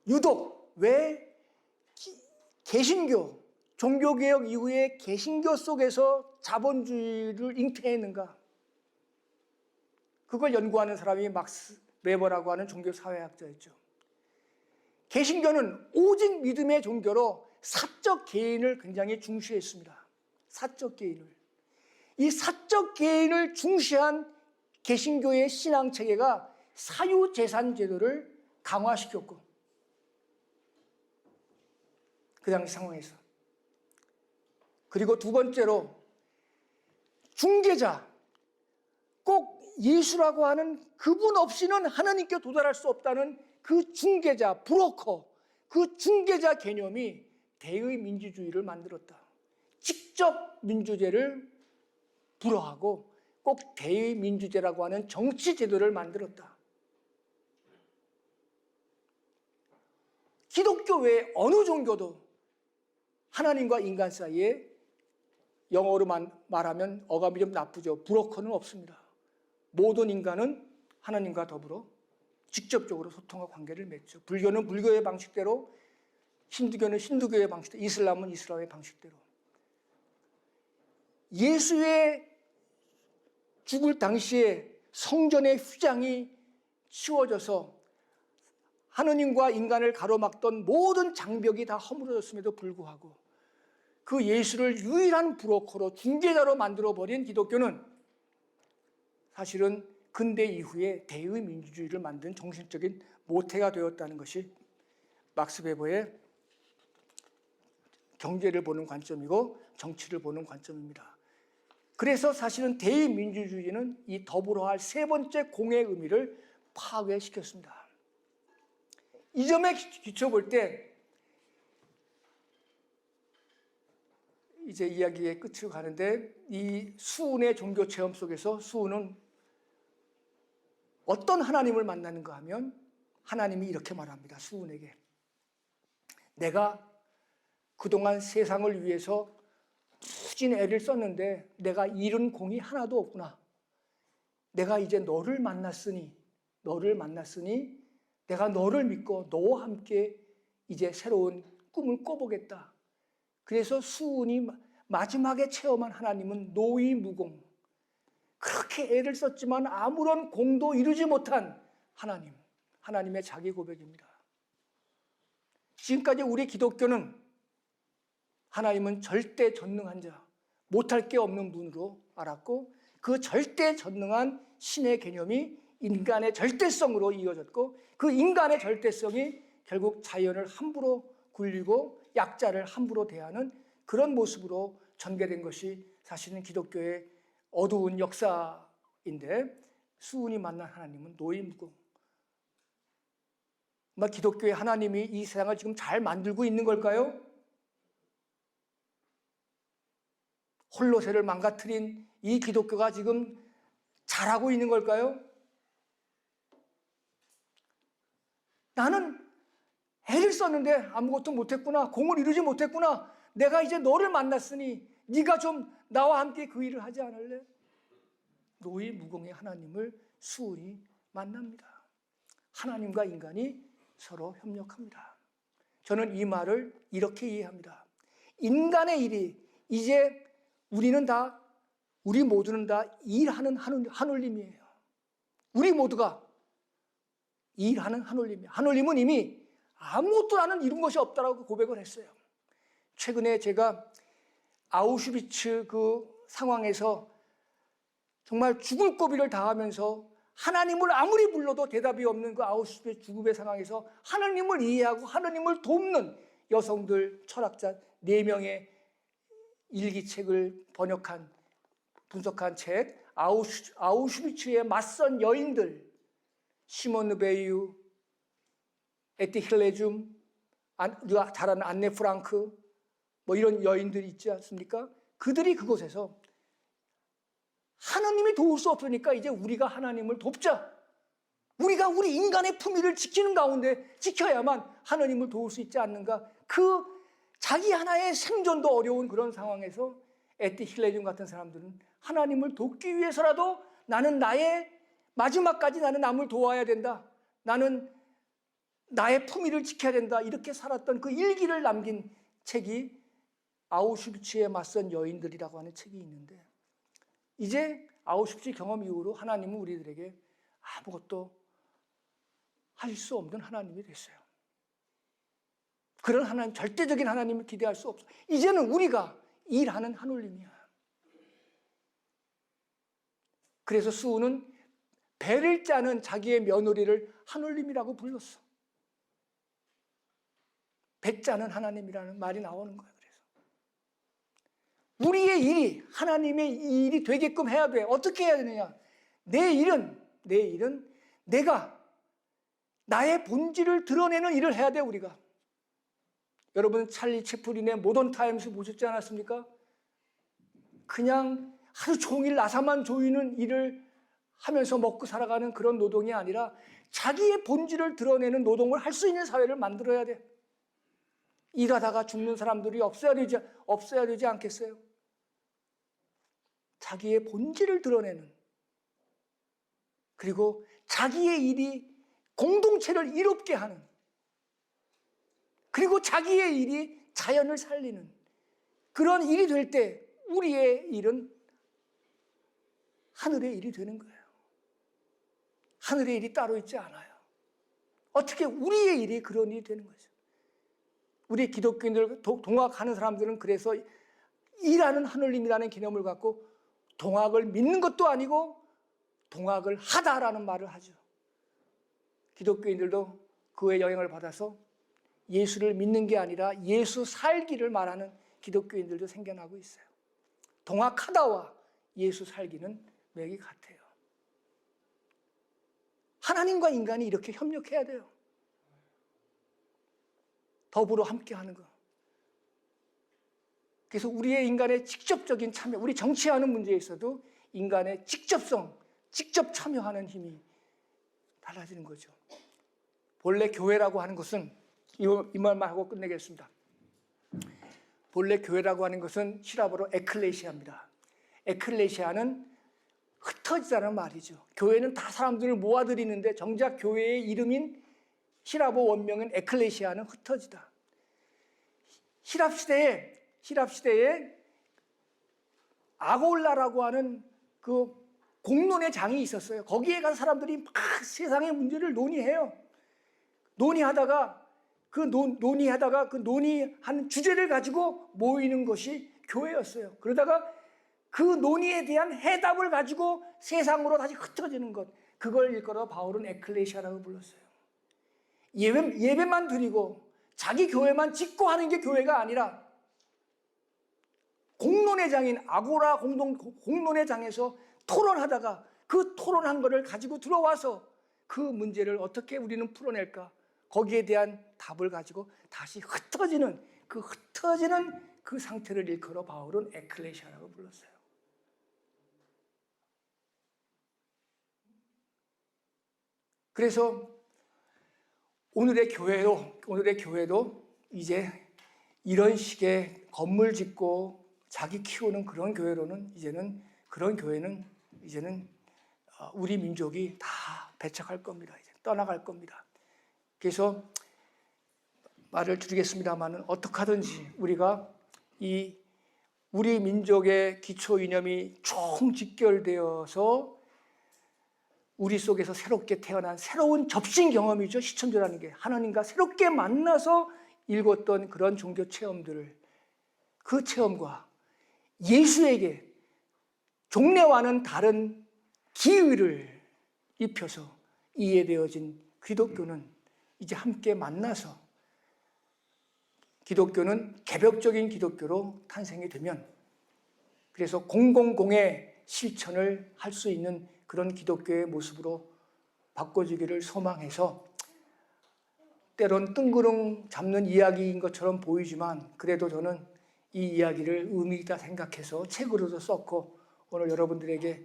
유독 왜 개신교, 종교개혁 이후에 개신교 속에서 자본주의를 잉태했는가? 그걸 연구하는 사람이 막스 웨버라고 하는 종교사회학자였죠. 개신교는 오직 믿음의 종교로 사적 개인을 굉장히 중시했습니다. 사적 개인을. 이 사적 개인을 중시한 개신교의 신앙체계가 사유재산 제도를 강화시켰고 그 당시 상황에서 그리고 두 번째로 중개자, 꼭 예수라고 하는 그분 없이는 하나님께 도달할 수 없다는 그 중개자, 브로커, 그 중개자 개념이 대의민주주의를 만들었다. 직접 민주제를 불허하고 꼭 대의민주제라고 하는 정치제도를 만들었다. 기독교 외에 어느 종교도 하나님과 인간 사이에 영어로 말하면 어감이 좀 나쁘죠. 브로커는 없습니다. 모든 인간은 하나님과 더불어 직접적으로 소통과 관계를 맺죠. 불교는 불교의 방식대로, 힌두교는 힌두교의 방식대로, 이슬람은 이슬람의 방식대로. 예수의 죽을 당시에 성전의 휘장이 치워져서 하느님과 인간을 가로막던 모든 장벽이 다 허물어졌음에도 불구하고 그 예수를 유일한 브로커로 중재자로 만들어버린 기독교는 사실은 근대 이후에 대의민주주의를 만든 정신적인 모태가 되었다는 것이 막스 베버의 경제를 보는 관점이고 정치를 보는 관점입니다. 그래서 사실은 대의민주주의는 이 더불어 할 세 번째 공의 의미를 파괴시켰습니다. 이 점에 비춰볼 때 이제 이야기의 끝으로 가는데, 이 수은의 종교 체험 속에서 수은은 어떤 하나님을 만나는가 하면 하나님이 이렇게 말합니다. 수은에게, 내가 그동안 세상을 위해서 푸진 애를 썼는데 내가 잃은 공이 하나도 없구나. 내가 이제 너를 만났으니 내가 너를 믿고 너와 함께 이제 새로운 꿈을 꿔보겠다. 그래서 수은이 마지막에 체험한 하나님은 노이무공, 그렇게 애를 썼지만 아무런 공도 이루지 못한 하나님, 하나님의 자기 고백입니다. 지금까지 우리 기독교는 하나님은 절대 전능한 자, 못할 게 없는 분으로 알았고, 그 절대 전능한 신의 개념이 인간의 절대성으로 이어졌고, 그 인간의 절대성이 결국 자연을 함부로 굴리고 약자를 함부로 대하는 그런 모습으로 전개된 것이 사실은 기독교의 어두운 역사인데, 수은이 만난 하나님은 노이무공. 기독교의 하나님이 이 세상을 지금 잘 만들고 있는 걸까요? 홀로세를 망가뜨린 이 기독교가 지금 잘하고 있는 걸까요? 나는 애를 썼는데 아무것도 못했구나. 공을 이루지 못했구나. 내가 이제 너를 만났으니 네가 좀 나와 함께 그 일을 하지 않을래? 노이무공의 하나님을 수은이 만납니다. 하나님과 인간이 서로 협력합니다. 저는 이 말을 이렇게 이해합니다. 인간의 일이 이제 우리 모두는 다 일하는 하늘님이에요. 우리 모두가 일하는 하늘님이에요. 하늘님은 이미 아무것도 나는 이룬 것이 없다라고 고백을 했어요. 최근에 제가 아우슈비츠 그 상황에서 정말 죽을 고비를 당하면서 하나님을 아무리 불러도 대답이 없는 그 아우슈비츠 죽음의 상황에서 하나님을 이해하고 하나님을 돕는 여성들, 철학자 4명의 일기책을 분석한 책, 아우슈비츠의 맞선 여인들, 시몬 베이유, 에티 힐레줌, 잘 아는 안네 프랑크, 이런 여인들이 있지 않습니까? 그들이 그곳에서 하나님이 도울 수 없으니까 이제 우리가 하나님을 돕자. 우리가 우리 인간의 품위를 지키는 가운데 지켜야만 하나님을 도울 수 있지 않는가. 그 자기 하나의 생존도 어려운 그런 상황에서 에티 힐레줌 같은 사람들은 하나님을 돕기 위해서라도 나는 나의 마지막까지 나는 남을 도와야 된다. 나는 나의 품위를 지켜야 된다. 이렇게 살았던 그 일기를 남긴 책이 아우슈비츠에 맞선 여인들이라고 하는 책이 있는데, 이제 아우슈비츠 경험 이후로 하나님은 우리들에게 아무것도 할 수 없는 하나님이 됐어요. 그런 하나님, 절대적인 하나님을 기대할 수 없어. 이제는 우리가 일하는 하늘님이야. 그래서 수은은 배를 짜는 자기의 며느리를 하늘님이라고 불렀어. 배 짜는 하나님이라는 말이 나오는 거예요. 그래서 우리의 일이 하나님의 일이 되게끔 해야 돼. 어떻게 해야 되느냐? 내 일은 내가 나의 본질을 드러내는 일을 해야 돼. 우리가. 여러분 찰리 채플린의 모던 타임스 보셨지 않았습니까? 그냥 하루 종일 나사만 조이는 일을 하면서 먹고 살아가는 그런 노동이 아니라 자기의 본질을 드러내는 노동을 할 수 있는 사회를 만들어야 돼. 일하다가 죽는 사람들이 없어야 되지 않겠어요? 자기의 본질을 드러내는, 그리고 자기의 일이 공동체를 이롭게 하는, 그리고 자기의 일이 자연을 살리는 그런 일이 될 때 우리의 일은 하늘의 일이 되는 거예요. 하늘의 일이 따로 있지 않아요. 어떻게 우리의 일이 그런 일이 되는 거죠. 우리 기독교인들, 동학하는 사람들은 그래서 일하는 하늘님이라는 개념을 갖고 동학을 믿는 것도 아니고 동학을 하다라는 말을 하죠. 기독교인들도 그의 영향을 받아서 예수를 믿는 게 아니라 예수 살기를 말하는 기독교인들도 생겨나고 있어요. 동학하다와 예수 살기는 맥이 같아요. 하나님과 인간이 이렇게 협력해야 돼요. 더불어 함께하는 거. 그래서 우리의 인간의 직접적인 참여, 우리 정치하는 문제에 있어도 인간의 직접 참여하는 힘이 달라지는 거죠. 본래 교회라고 하는 것은, 이 말만 하고 끝내겠습니다. 본래 교회라고 하는 것은 히라보로 에클레시아입니다. 에클레시아는 흩어지다는 말이죠. 교회는 다 사람들을 모아들이는데 정작 교회의 이름인 히라보 원명인 에클레시아는 흩어지다. 히랍 시대에 아골라라고 하는 그 공론의 장이 있었어요. 거기에 간 사람들이 막 세상의 문제를 논의해요. 논의하다가 그 논의하는 주제를 가지고 모이는 것이 교회였어요. 그러다가 그 논의에 대한 해답을 가지고 세상으로 다시 흩어지는 것, 그걸 일컬어 바울은 에클레시아라고 불렀어요. 예배만 드리고 자기 교회만 짓고 하는 게 교회가 아니라 공론의 장인 아고라 공론의 장에서 토론하다가 그 토론한 것을 가지고 들어와서 그 문제를 어떻게 우리는 풀어낼까, 거기에 대한 답을 가지고 다시 흩어지는 그 상태를 일컬어 바울은 에클레시아라고 불렀어요. 그래서 오늘의 교회도 이제 이런 식의 건물 짓고 자기 키우는 그런 교회로는 그런 교회는 우리 민족이 다 배척할 겁니다. 이제 떠나갈 겁니다. 그래서 말을 줄이겠습니다만은 어떻게 하든지 우리가 우리 민족의 기초 이념이 총직결되어서 우리 속에서 새롭게 태어난 새로운 접신 경험이죠. 시천조라는 게 하나님과 새롭게 만나서 읽었던 그런 종교 체험들을, 그 체험과 예수에게 종래와는 다른 기의를 입혀서 이해되어진 기독교는 이제 함께 만나서 기독교는 개벽적인 기독교로 탄생이 되면, 그래서 공공공의 실천을 할 수 있는 그런 기독교의 모습으로 바꿔주기를 소망해서, 때론 뜬구름 잡는 이야기인 것처럼 보이지만 그래도 저는 이 이야기를 의미 있다 생각해서 책으로도 썼고 오늘 여러분들에게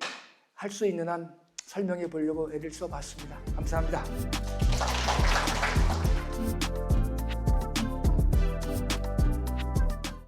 할 수 있는 한 설명해 보려고 애를 써봤습니다. 감사합니다.